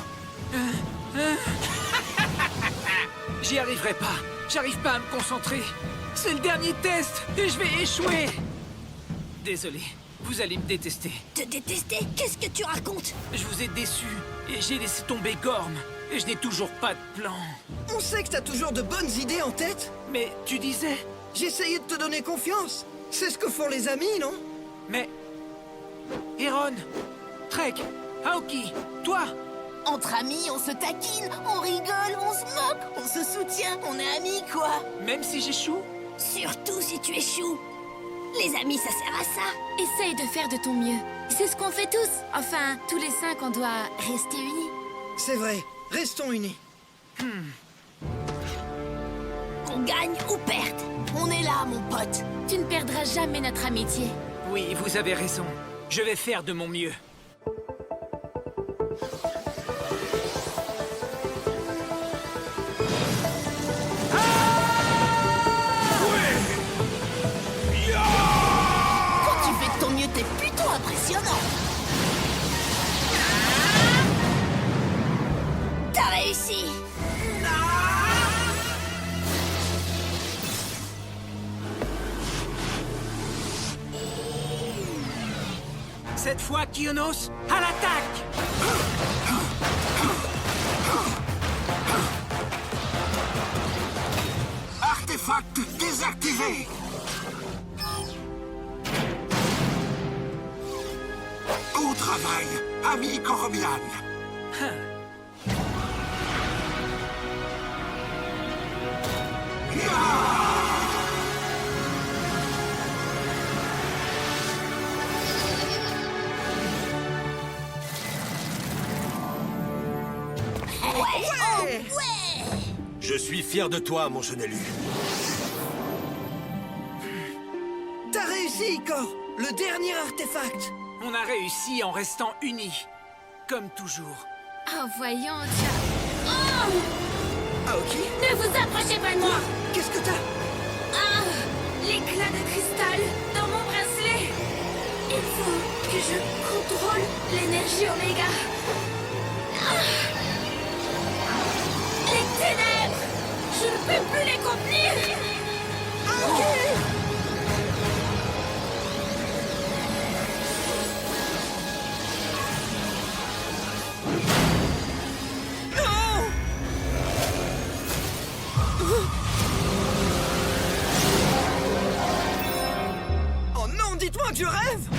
J'y arriverai pas. J'arrive pas à me concentrer. C'est le dernier test et je vais échouer. Désolé, vous allez me détester. Te détester? Qu'est-ce que tu racontes? Je vous ai déçu et j'ai laissé tomber Gorm. Et je n'ai toujours pas de plan. On sait que t'as toujours de bonnes idées en tête. Mais tu disais... J'essayais de te donner confiance. C'est ce que font les amis, non? Mais... Heron, Trek, Aoki, toi... Entre amis, on se taquine, on rigole, on se moque, on se soutient, on est amis, quoi. Même si j'échoue? Surtout si tu échoues. Les amis, ça sert à ça. Essaye de faire de ton mieux. C'est ce qu'on fait tous. Enfin, tous les 5, on doit rester unis. C'est vrai. Restons unis. Qu'on gagne ou perde. On est là, mon pote. Tu ne perdras jamais notre amitié. Oui, vous avez raison. Je vais faire de mon mieux. Quand tu fais de ton mieux, t'es plutôt impressionnant. T'as réussi. Cette fois, Kionos, à l'attaque! Artefact désactivé. Au travail, ami Cormian. Je suis fier de toi, mon jeune élu. T'as réussi, Icor. Le dernier artefact. On a réussi en restant unis. Comme toujours. Oh, voyons, tiens. Oh! Aoki, Ne vous approchez pas de moi! qu'est-ce que t'as? Ah! L'éclat de cristal dans mon bracelet! Il faut que je contrôle l'énergie Oméga. Ah! Les ténèbres! Je ne peux plus les contenir! Oh non, dites-moi que je rêve!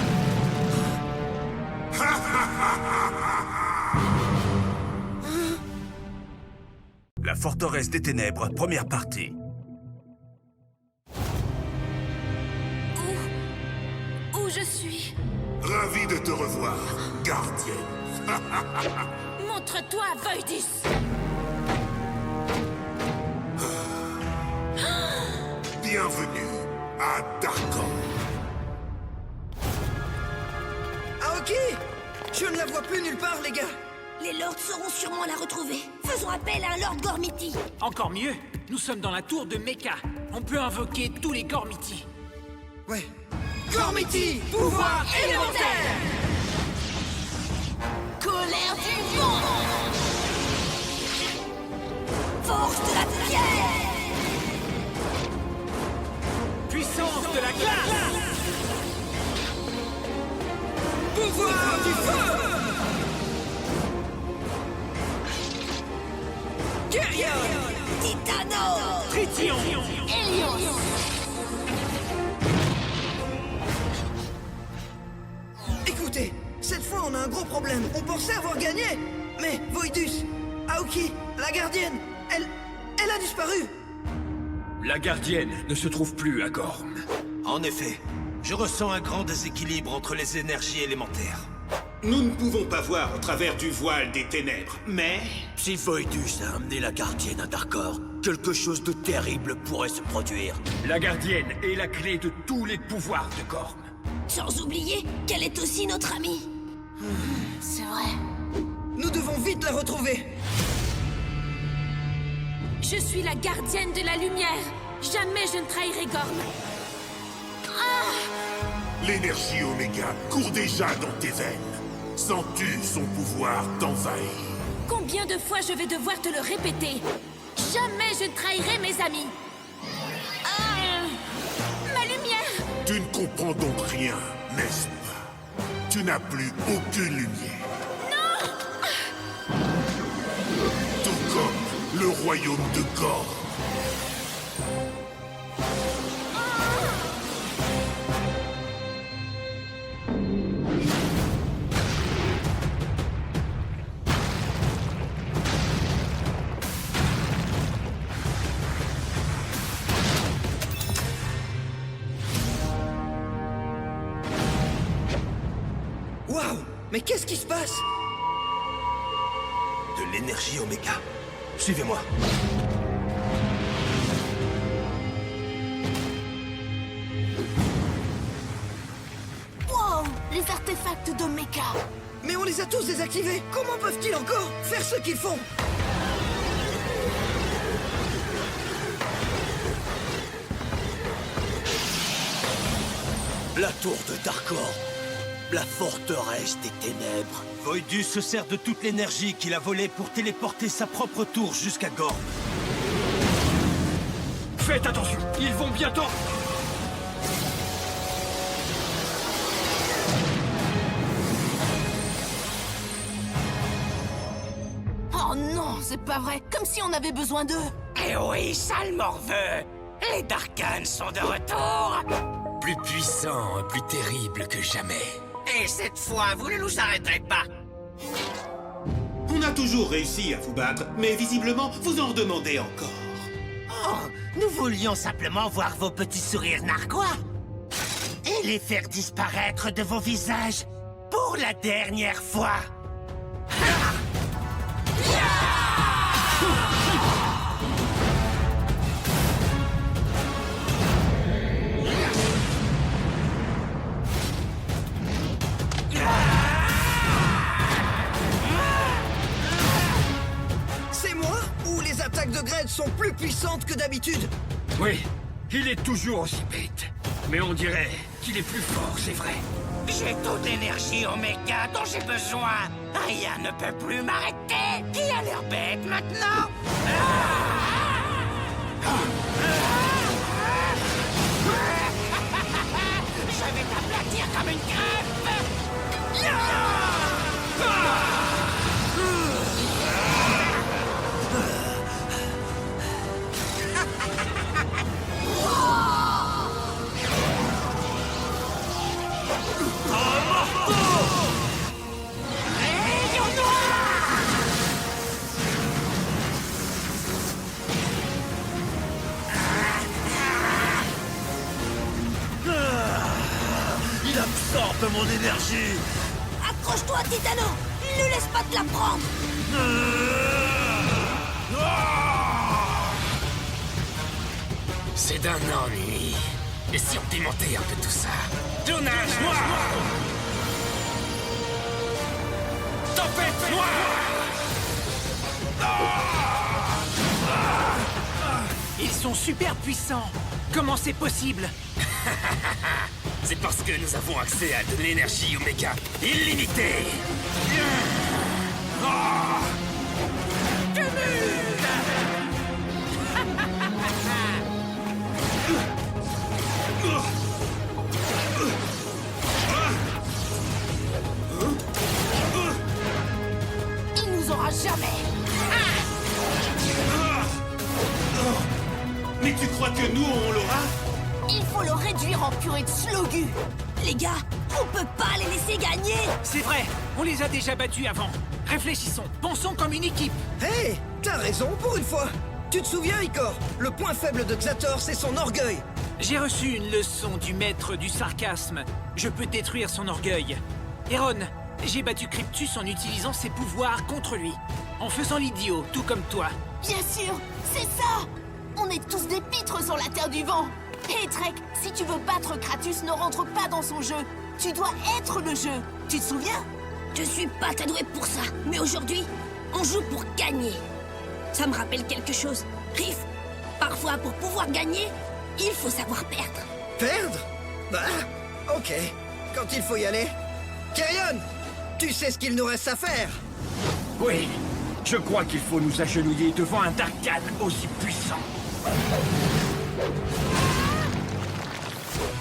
La forteresse des ténèbres, première partie. Où je suis? Ravi de te revoir, gardienne. Montre-toi, Voidus! Bienvenue à Darkor. Aoki! Je ne la vois plus nulle part, les gars! Les lords sauront sûrement la retrouver. Faisons appel à un Lord Gormiti. Encore mieux, nous sommes dans la tour de Mecha. On peut invoquer tous les Gormiti. Ouais. Gormiti, pouvoir élémentaire! Colère du vent. Force de la pierre. Puissance de la glace! Pouvoir du feu! Guerrier! Titano. Trition! Helios. Écoutez, cette fois on a un gros problème. On pensait avoir gagné. Mais Voidus, Aoki, la gardienne, elle a disparu. La gardienne ne se trouve plus à Gorm. En effet, je ressens un grand déséquilibre entre les énergies élémentaires. Nous ne pouvons pas voir au travers du voile des ténèbres, mais... Si Voidus a amené la gardienne à Darkor, quelque chose de terrible pourrait se produire. La gardienne est la clé de tous les pouvoirs de Gorm. Sans oublier qu'elle est aussi notre amie. C'est vrai. Nous devons vite la retrouver. Je suis la gardienne de la lumière. Jamais je ne trahirai Gorm. Ah! L'énergie Oméga court déjà dans tes veines. Sens-tu son pouvoir t'envahir? Combien de fois je vais devoir te le répéter? Jamais je ne trahirai mes amis. Ah! Ma lumière! Tu ne comprends donc rien, n'est-ce pas? Tu n'as plus aucune lumière. Non! Tout comme le royaume de Gorm. Waouh! Mais qu'est-ce qui se passe? De l'énergie Oméga. Suivez-moi. Wow! Les artefacts de Mecha. Mais on les a tous désactivés. Comment peuvent-ils encore faire ce qu'ils font? La tour de Darkor. La forteresse des ténèbres. Voidus se sert de toute l'énergie qu'il a volée pour téléporter sa propre tour jusqu'à Gorm. Faites attention, ils vont bientôt... Oh non, c'est pas vrai. Comme si on avait besoin d'eux. Eh oui, sale morveux! Les Darkans sont de retour! Plus puissant, plus terrible que jamais. Et cette fois, vous ne nous arrêterez pas! On a toujours réussi à vous battre, mais visiblement, vous en demandez encore. Oh, nous voulions simplement voir vos petits sourires narquois et les faire disparaître de vos visages pour la dernière fois. C'est moi? Ou les attaques de Gred sont plus puissantes que d'habitude? Oui, il est toujours aussi bête. Mais on dirait qu'il est plus fort, c'est vrai. J'ai toute l'énergie Oméga dont j'ai besoin. Rien ne peut plus m'arrêter. Qui a l'air bête maintenant? Je vais t'aplatir comme une crêpe. Absorbe mon énergie. Accroche-toi, Titano. Ne laisse pas te la prendre. C'est d'un ennui. Et si on pimentait un peu tout ça? Tonnage noir! Tempête noire! Ils sont super puissants. Comment c'est possible? C'est parce que nous avons accès à de l'énergie Oméga illimitée. Il nous aura jamais. Mais tu crois que nous, on l'aura? Il faut le réduire en purée de Slogu. Les gars, on peut pas les laisser gagner. C'est vrai, on les a déjà battus avant. Réfléchissons, pensons comme une équipe. Hé, t'as raison pour une fois. Tu te souviens, Icor? Le point faible de Xator, c'est son orgueil. J'ai reçu une leçon du maître du sarcasme. Je peux détruire son orgueil. Héron, j'ai battu Cryptus en utilisant ses pouvoirs contre lui. En faisant l'idiot, tout comme toi. Bien sûr, c'est ça. On est tous des pitres sur la Terre du Vent. Hé, Trek, si tu veux battre Kratus, ne rentre pas dans son jeu. Tu dois être le jeu. Tu te souviens? Je suis pas ta douée pour ça. Mais aujourd'hui, on joue pour gagner. Ça me rappelle quelque chose. Riff, parfois pour pouvoir gagner, il faut savoir perdre. Perdre? Bah, ok. Quand il faut y aller. Kyrian, tu sais ce qu'il nous reste à faire. Oui, je crois qu'il faut nous agenouiller devant un Darkhan aussi puissant.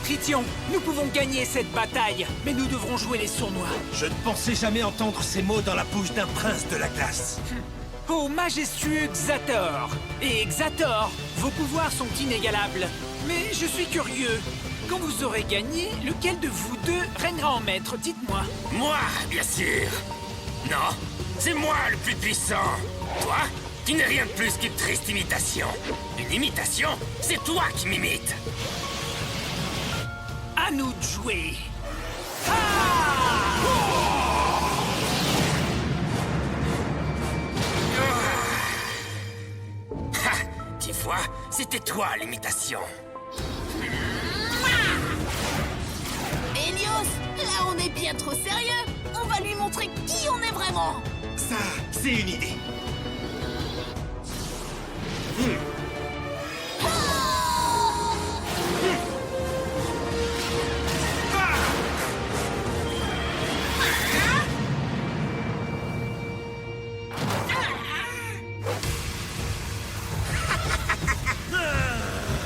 Trition, nous pouvons gagner cette bataille, mais nous devrons jouer les sournois. Je ne pensais jamais entendre ces mots dans la bouche d'un prince de la glace. Ô majestueux Xator! Et Xator, vos pouvoirs sont inégalables. Mais je suis curieux. Quand vous aurez gagné, lequel de vous deux régnera en maître? Dites-moi. Moi, bien sûr. Non, c'est moi le plus puissant. Toi, tu n'es rien de plus qu'une triste imitation. Une imitation, c'est toi qui m'imites. À nous de jouer. Ha! Tu vois, c'était toi l'imitation. Helios, là on est bien trop sérieux. On va lui montrer qui on est vraiment. Ça, c'est une idée.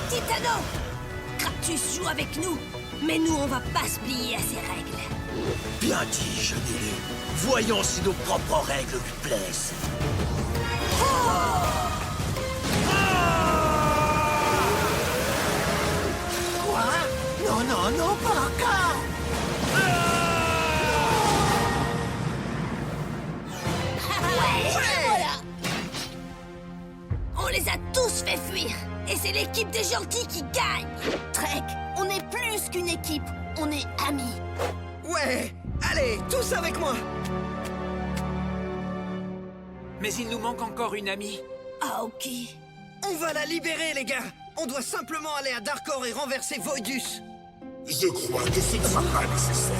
Titano! Kratus joue avec nous, mais nous on va pas se plier à ses règles. Bien dit, Genélé. Voyons si nos propres règles lui plaisent. Quoi? Non, non, non, pas encore! Voilà! On les a tous fait fuir, et c'est l'équipe des gentils qui gagne. Trek, on est plus qu'une équipe, on est amis. Ouais, allez, tous avec moi. Mais il nous manque encore une amie. Ah, ok. On va la libérer, les gars. On doit simplement aller à Darkor et renverser Voidus. Je crois que ce ne sera pas nécessaire.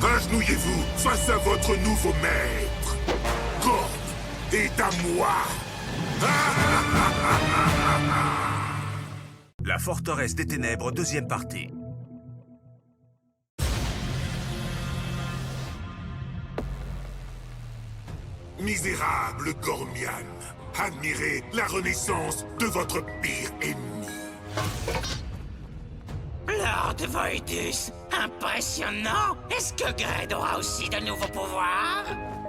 Agenouillez-vous face à votre nouveau maître. Gorn est à moi. La forteresse des ténèbres, deuxième partie. Misérable Gormian, admirez la renaissance de votre pire ennemi. Lord Voidus, impressionnant. Est-ce que Gred aura aussi de nouveaux pouvoirs?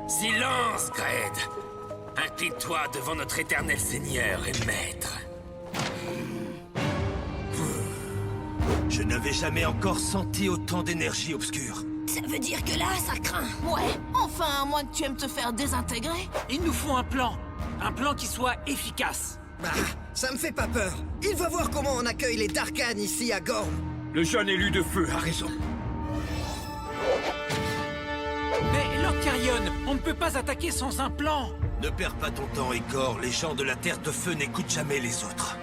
Silence, Gred. Incline-toi devant notre éternel seigneur et maître. Je n'avais jamais encore senti autant d'énergie obscure. Ça veut dire que là, ça craint. Ouais, enfin, à moins que tu aimes te faire désintégrer. Il nous faut un plan. Un plan qui soit efficace. Bah, ça me fait pas peur. Il va voir comment on accueille les Darkhan ici à Gorm. Le jeune élu de feu a raison. Mais Lord Carrion, on ne peut pas attaquer sans un plan. Ne perds pas ton temps, Igor. Les gens de la Terre de Feu n'écoutent jamais les autres.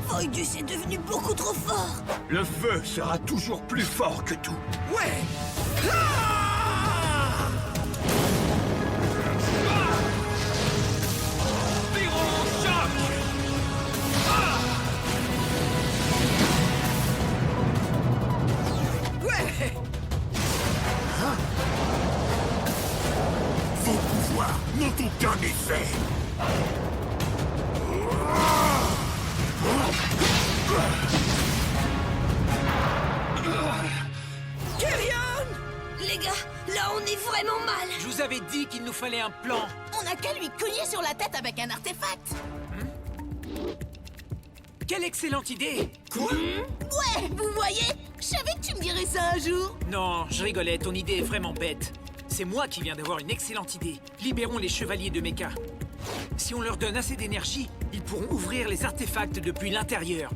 Voidus est devenu beaucoup trop fort. Le feu sera toujours plus fort que tout. Ouais. Ouais. Vos pouvoirs n'ont aucun effet. Carrion! Les gars, là on est vraiment mal. Je vous avais dit qu'il nous fallait un plan. On a qu'à lui cogner sur la tête avec un artefact. Quelle excellente idée! Quoi? Ouais, vous voyez? Je savais que tu me dirais ça un jour. Non, je rigolais, ton idée est vraiment bête. C'est moi qui viens d'avoir une excellente idée. Libérons les chevaliers de Mecha. Si on leur donne assez d'énergie, ils pourront ouvrir les artefacts depuis l'intérieur.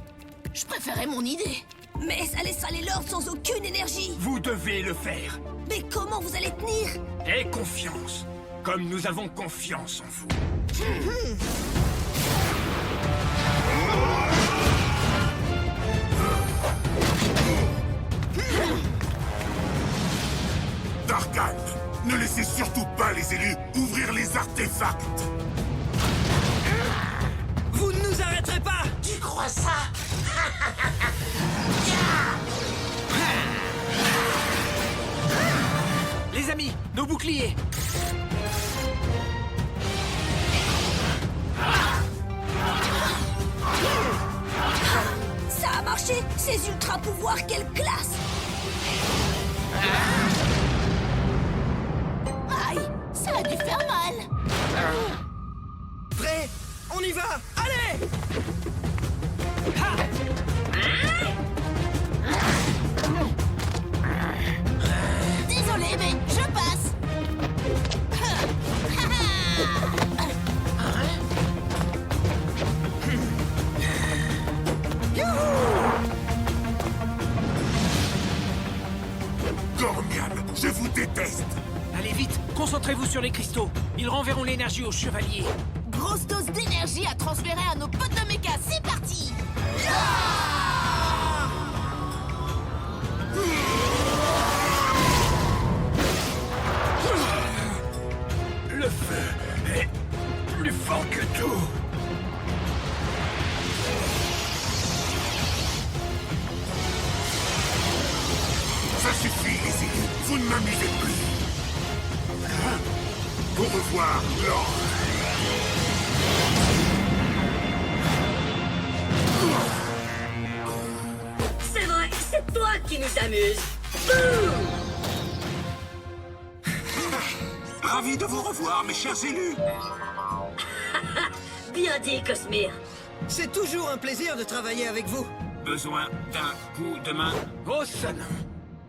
Je préférais mon idée. Mais ça laissera les lords sans aucune énergie. Vous devez le faire. Mais comment vous allez tenir? Aie confiance. Comme nous avons confiance en vous. Darkhan, ne laissez surtout pas les élus ouvrir les artefacts. Vous ne nous arrêterez pas. Tu crois ça? Les amis, nos boucliers! Ça a marché. Ces ultra pouvoirs, quelle classe! Aïe, ça a dû faire mal. Prêt? On y va. Allez. Désolé, mais je passe. Gormian, je vous déteste. Allez vite, concentrez-vous sur les cristaux. Ils renverront l'énergie aux chevaliers. Grosse dose d'énergie à transférer à nos potes de méca. C'est parti. Le feu est plus fort que tout. Ça suffit, les élus. Vous ne m'amusez plus. Au revoir, Lord. C'est vrai, c'est toi qui nous amuse. Ravi de vous revoir, mes chers élus. Bien dit, Cosmere. C'est toujours un plaisir de travailler avec vous. Besoin d'un coup de main. Oh, ça non.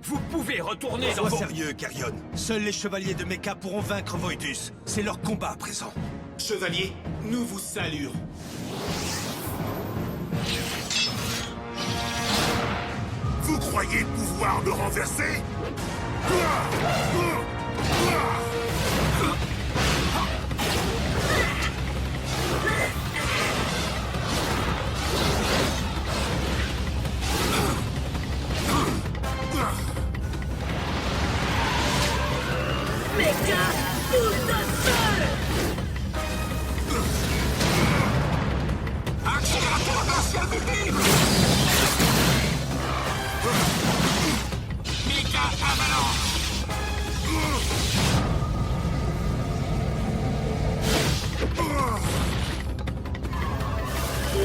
Vous pouvez retourner dans Sois vos... sérieux, Carrion. Seuls les chevaliers de Mecha pourront vaincre Voidus. C'est leur combat à présent. Chevalier, nous vous saluons. Vous croyez pouvoir me renverser? Mecha Boule de feu! Accélérateur glacial libre! Méga avalanche!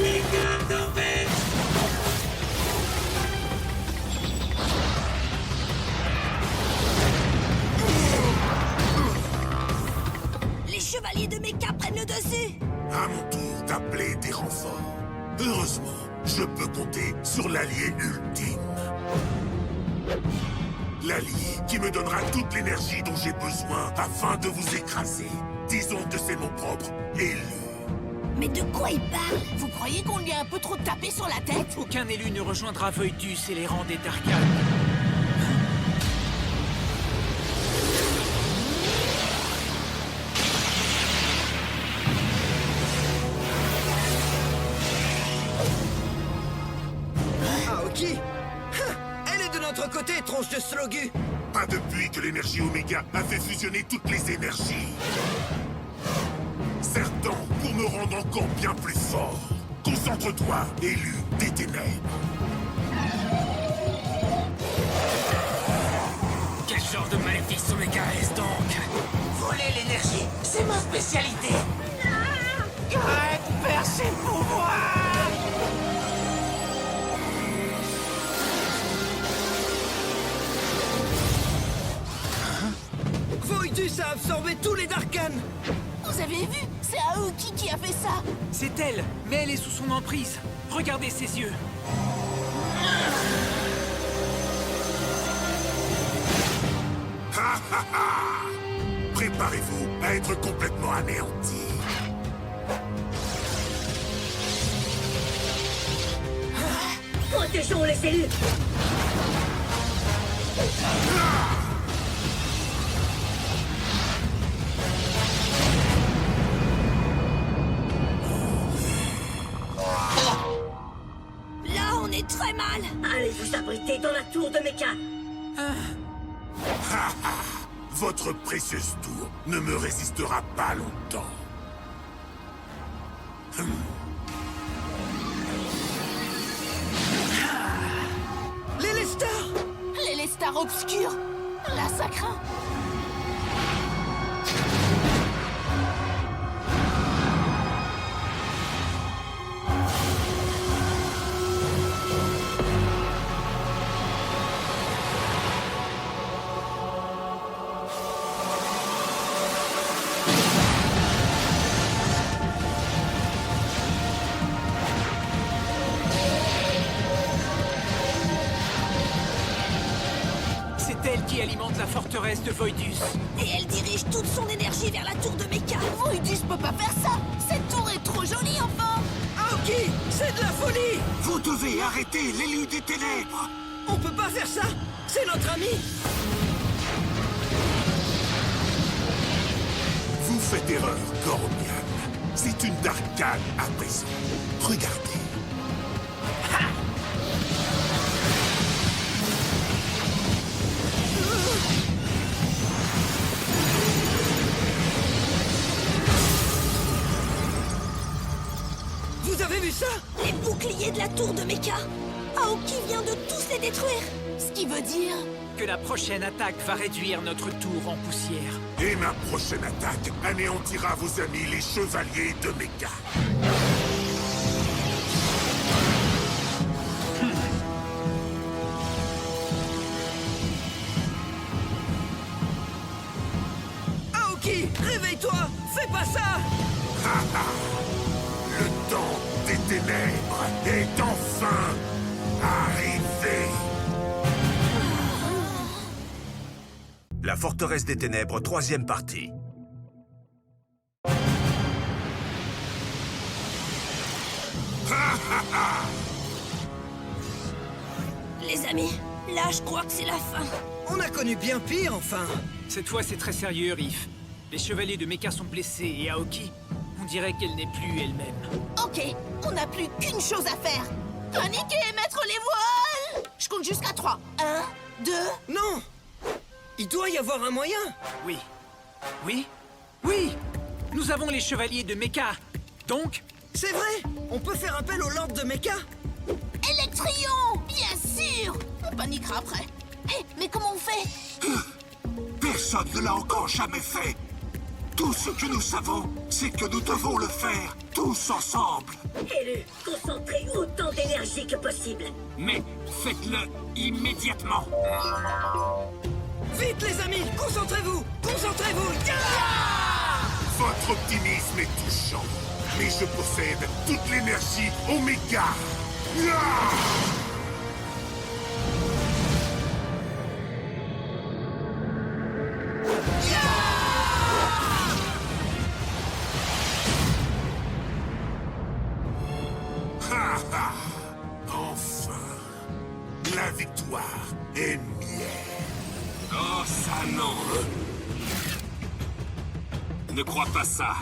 Méga tempête! Les chevaliers de Mecha prennent le dessus! À mon tour d'appeler des renforts. Heureusement, je peux compter sur l'allié ultime. L'allié qui me donnera toute l'énergie dont j'ai besoin afin de vous écraser. Disons que c'est mon propre élu. Mais de quoi il parle? Vous croyez qu'on lui a un peu trop tapé sur la tête? Aucun élu ne rejoindra Voidus et les rangs des Darkhan. Aoki! Elle est de notre côté, tronche de Slogu! Pas depuis que l'énergie Oméga a fait fusionner toutes les énergies. Certains pour me rendre encore bien plus fort. Concentre-toi, élu des ténèbres. Quel genre de maléfice Oméga est-ce donc? Voler l'énergie, c'est ma spécialité. Greg perd ses pouvoirs. Voidus a absorbé tous les Darkhan! Vous avez vu? C'est Aoki qui a fait ça! C'est elle, mais elle est sous son emprise. Regardez ses yeux. Ha ha ha! Préparez-vous à être complètement anéanti. Protégeons les élus! Là, on est très mal! Allez vous abriter dans la tour de Mecha! Ha ha! Votre précieuse tour ne me résistera pas longtemps. Les Lestar! Les Lestar obscurs! Là, ça craint! C'est elle qui alimente la forteresse de Voidus. Et elle dirige toute son énergie vers la tour de Mecha! Voidus peut pas faire ça! Cette tour est trop jolie, enfin! Aoki! C'est de la folie! Vous devez arrêter l'élu des ténèbres! On peut pas faire ça! C'est notre ami! Vous faites erreur, Gormian. C'est une Darkhan à présent. Regardez. Vous avez vu ça? Les boucliers de la tour de Mecha! Aoki vient de tous les détruire! Ce qui veut dire... Que la prochaine attaque va réduire notre tour en poussière. Et ma prochaine attaque anéantira vos amis les chevaliers de Mecha. Aoki! Réveille-toi! Fais pas ça! Ha ha! Le temps des ténèbres est enfin arrivé. La forteresse des ténèbres, 3e partie. Les amis, là je crois que c'est la fin. On a connu bien pire, enfin. Cette fois, c'est très sérieux, Riff. Les chevaliers de Mecha sont blessés et Aoki, on dirait qu'elle n'est plus elle-même. Ok, on n'a plus qu'une chose à faire. Paniquer et mettre les voiles! Je compte jusqu'à 3. 1, 2... Non! Il doit y avoir un moyen! Oui, Oui? Oui! Nous avons les chevaliers de Mecha. Donc, C'est vrai! On peut faire appel au Lord de Mecha? Electrion! Bien sûr! On paniquera après. Hé, mais comment on fait? Personne ne l'a encore jamais fait. Tout ce que nous savons, c'est que nous devons le faire, tous ensemble. Élu, concentrez autant d'énergie que possible. Mais faites-le immédiatement. Vite les amis, concentrez-vous! Concentrez-vous! Votre optimisme est touchant, mais je possède toute l'énergie Oméga. Ha ha! Enfin, la victoire est mienne. Oh, ça non. Ne crois pas ça.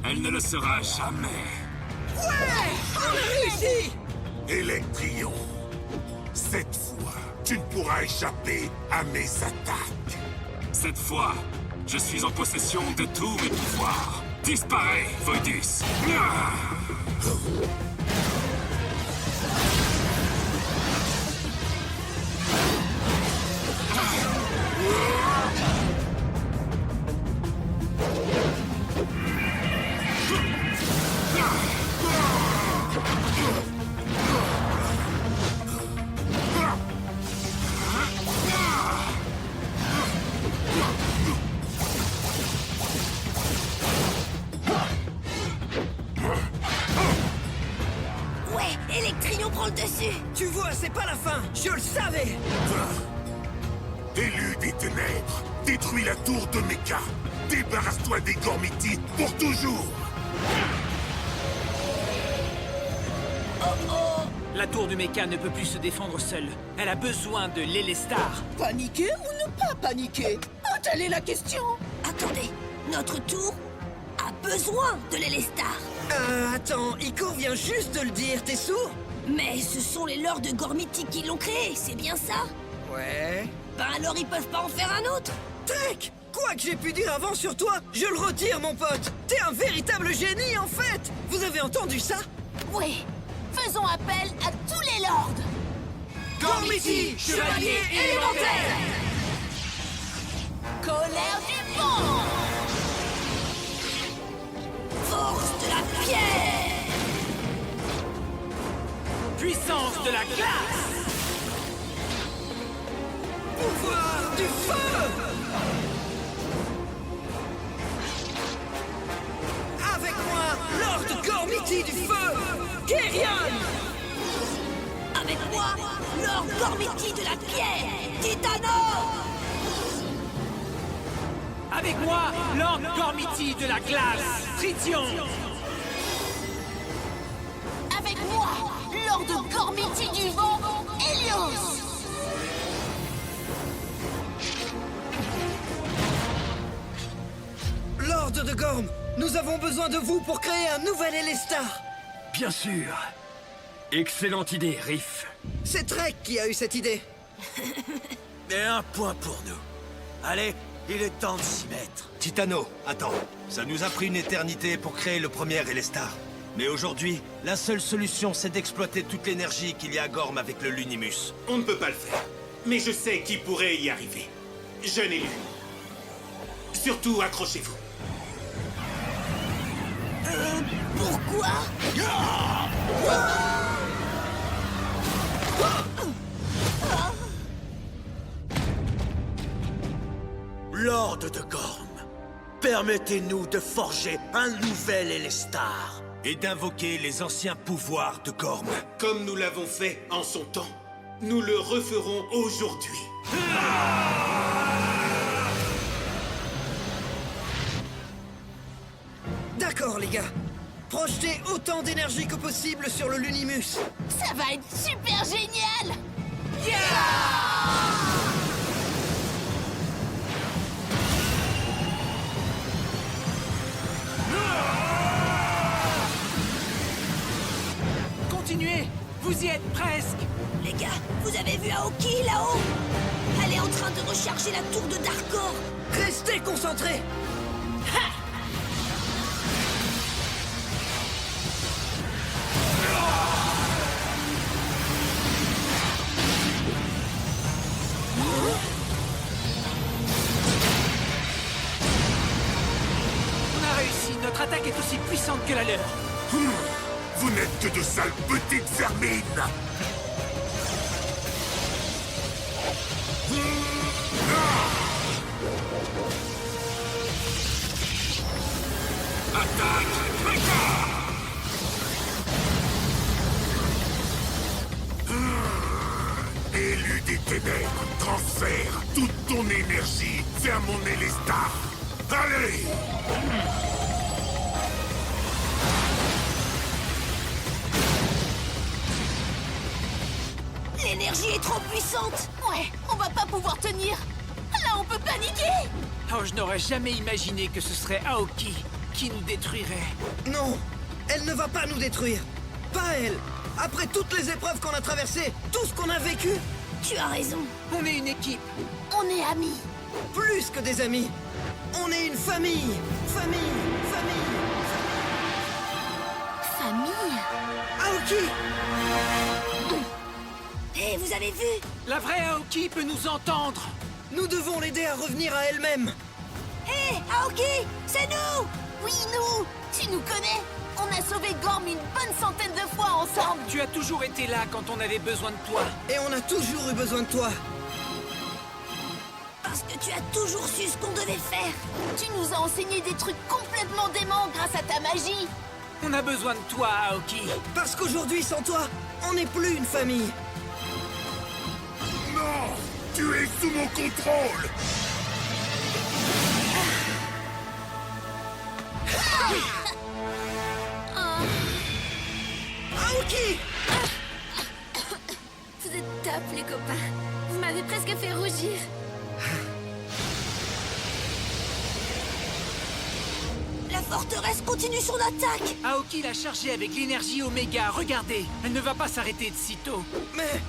Elle ne le sera jamais. On a réussi! Electrion, cette fois, tu ne pourras échapper à mes attaques. Cette fois, je suis en possession de tous mes pouvoirs. Disparais, Voidus. Ouais, Electrion prend le dessus. Tu vois, c'est pas la fin! Je le savais! Élu des ténèbres, détruis la tour de Mecha. Débarrasse-toi des Gormiti pour toujours. la tour de Mecha ne peut plus se défendre seule. Elle a besoin de l'Elestar. Paniquer ou ne pas paniquer? Telle est la question. Attendez, notre tour a besoin de l'Elestar. Attends, Ico vient juste de le dire, t'es sourd? Mais ce sont les lords de Gormiti qui l'ont créé, c'est bien ça? Ouais... Ben alors ils peuvent pas en faire un autre? Trek! Quoi que j'ai pu dire avant sur toi, je le retire, mon pote! T'es un véritable génie, en fait! Vous avez entendu ça? Oui, faisons appel à tous les lords. Gormiti, chevalier élémentaire! Colère du vent. Force de la pierre! Puissance de la glace! Pouvoir du feu! Avec moi, Lord Gormiti du feu, Kerion! Avec moi, Lord Gormiti de la pierre, Titano! Avec moi, Lord Gormiti de la glace, Tritium! Avec moi, Lord Gormiti du vent, Helios. Lord de Gorm, nous avons besoin de vous pour créer un nouvel Elestar. Bien sûr. Excellente idée, Riff. C'est Trek qui a eu cette idée. Et un point pour nous. Allez, il est temps de s'y mettre. Titano, attends. Ça nous a pris une éternité pour créer le premier Elestar. Mais aujourd'hui, la seule solution, c'est d'exploiter toute l'énergie qu'il y a à Gorm avec le Lunimus. On ne peut pas le faire. Mais je sais qui pourrait y arriver. Jeune élu. Surtout, accrochez-vous. Pourquoi? Lord de Gorm, permettez-nous de forger un nouvel Elestar. Et d'invoquer les anciens pouvoirs de Gorm. Comme nous l'avons fait en son temps, nous le referons aujourd'hui. D'accord, les gars. Projetez autant d'énergie que possible sur le Lunimus. Ça va être super génial. Continuez! Vous y êtes presque! Les gars, vous avez vu Aoki là-haut? Elle est en train de recharger la tour de Darkor. Restez concentrés. On a réussi. Notre attaque est aussi puissante que la leur. Vous n'êtes que de sales petites vermines. Attaque Mecha! Élu des ténèbres, transfère toute ton énergie vers mon Elestar. Allez! L'énergie est trop puissante. Ouais, on va pas pouvoir tenir. Là, on peut paniquer. Oh, je n'aurais jamais imaginé que ce serait Aoki qui nous détruirait. Non, elle ne va pas nous détruire. Pas elle. Après toutes les épreuves qu'on a traversées, tout ce qu'on a vécu. Tu as raison. On est une équipe. On est amis. Plus que des amis. On est une famille. Famille. Famille. Aoki! Hé, vous avez vu? La vraie Aoki peut nous entendre. Nous devons l'aider à revenir à elle-même. Hé, Aoki, c'est nous! Oui, nous. Tu nous connais. On a sauvé Gorm une bonne centaine de fois ensemble. Tu as toujours été là quand on avait besoin de toi. Et on a toujours eu besoin de toi. Parce que tu as toujours su ce qu'on devait faire. Tu nous as enseigné des trucs complètement déments grâce à ta magie. On a besoin de toi, Aoki. Parce qu'aujourd'hui, sans toi, on n'est plus une famille. Non! Tu es sous mon contrôle! Aoki! Vous êtes top, les copains. Vous m'avez presque fait rougir. La forteresse continue son attaque. Aoki l'a chargée avec l'énergie Oméga. Regardez, elle ne va pas s'arrêter de sitôt. Mais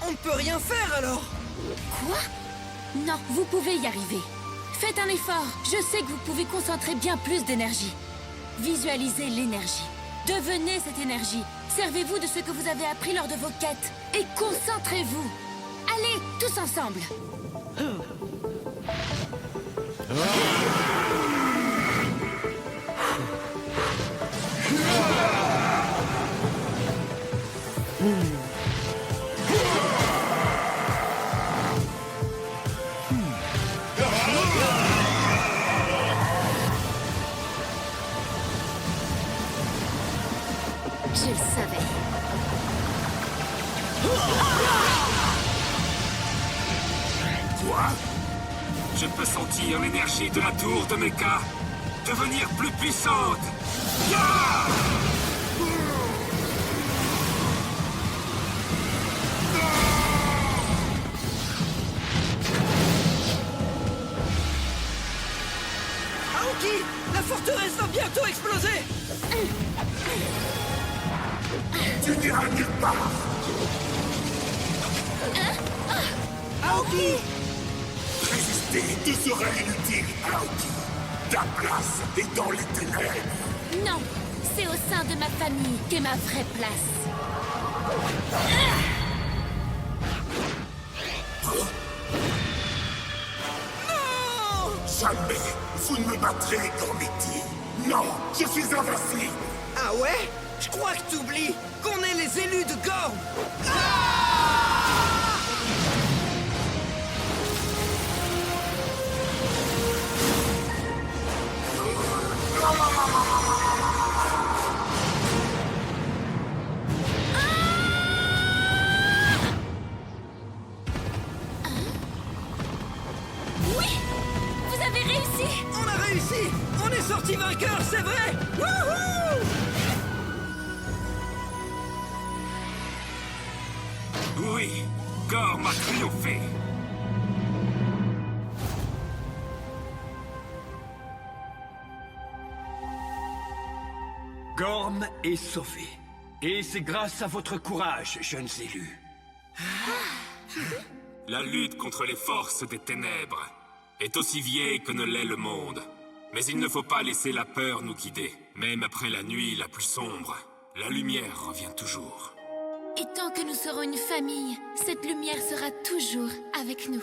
on ne peut rien faire alors. Quoi? Non, vous pouvez y arriver. Faites un effort. Je sais que vous pouvez concentrer bien plus d'énergie. Visualisez l'énergie. Devenez cette énergie. Servez-vous de ce que vous avez appris lors de vos quêtes. Et concentrez-vous. Allez, tous ensemble. Je le savais. Quoi? Je peux sentir l'énergie de la tour de Mecha devenir plus puissante. Ya! Aoki! La forteresse va bientôt exploser! Tu n'iras nulle part! Aoki! Résister te sera inutile, Aoki. Ta place est dans les ténèbres. Non, c'est au sein de ma famille qu'est ma vraie place. Jamais vous ne me battrez, Gormiti. Non, je suis invincible. Ah ouais? Je crois que t'oublies qu'on est les élus de Gorm. Oui! Vous avez réussi! On a réussi! On est sorti vainqueur, c'est vrai! Wouhou! Oui, Gorm a triomphé. Gorm est sauvé. Et c'est grâce à votre courage, jeunes élus. La lutte contre les forces des ténèbres est aussi vieille que ne l'est le monde. Mais il ne faut pas laisser la peur nous guider. Même après la nuit la plus sombre, la lumière revient toujours. Et tant que nous serons une famille, cette lumière sera toujours avec nous.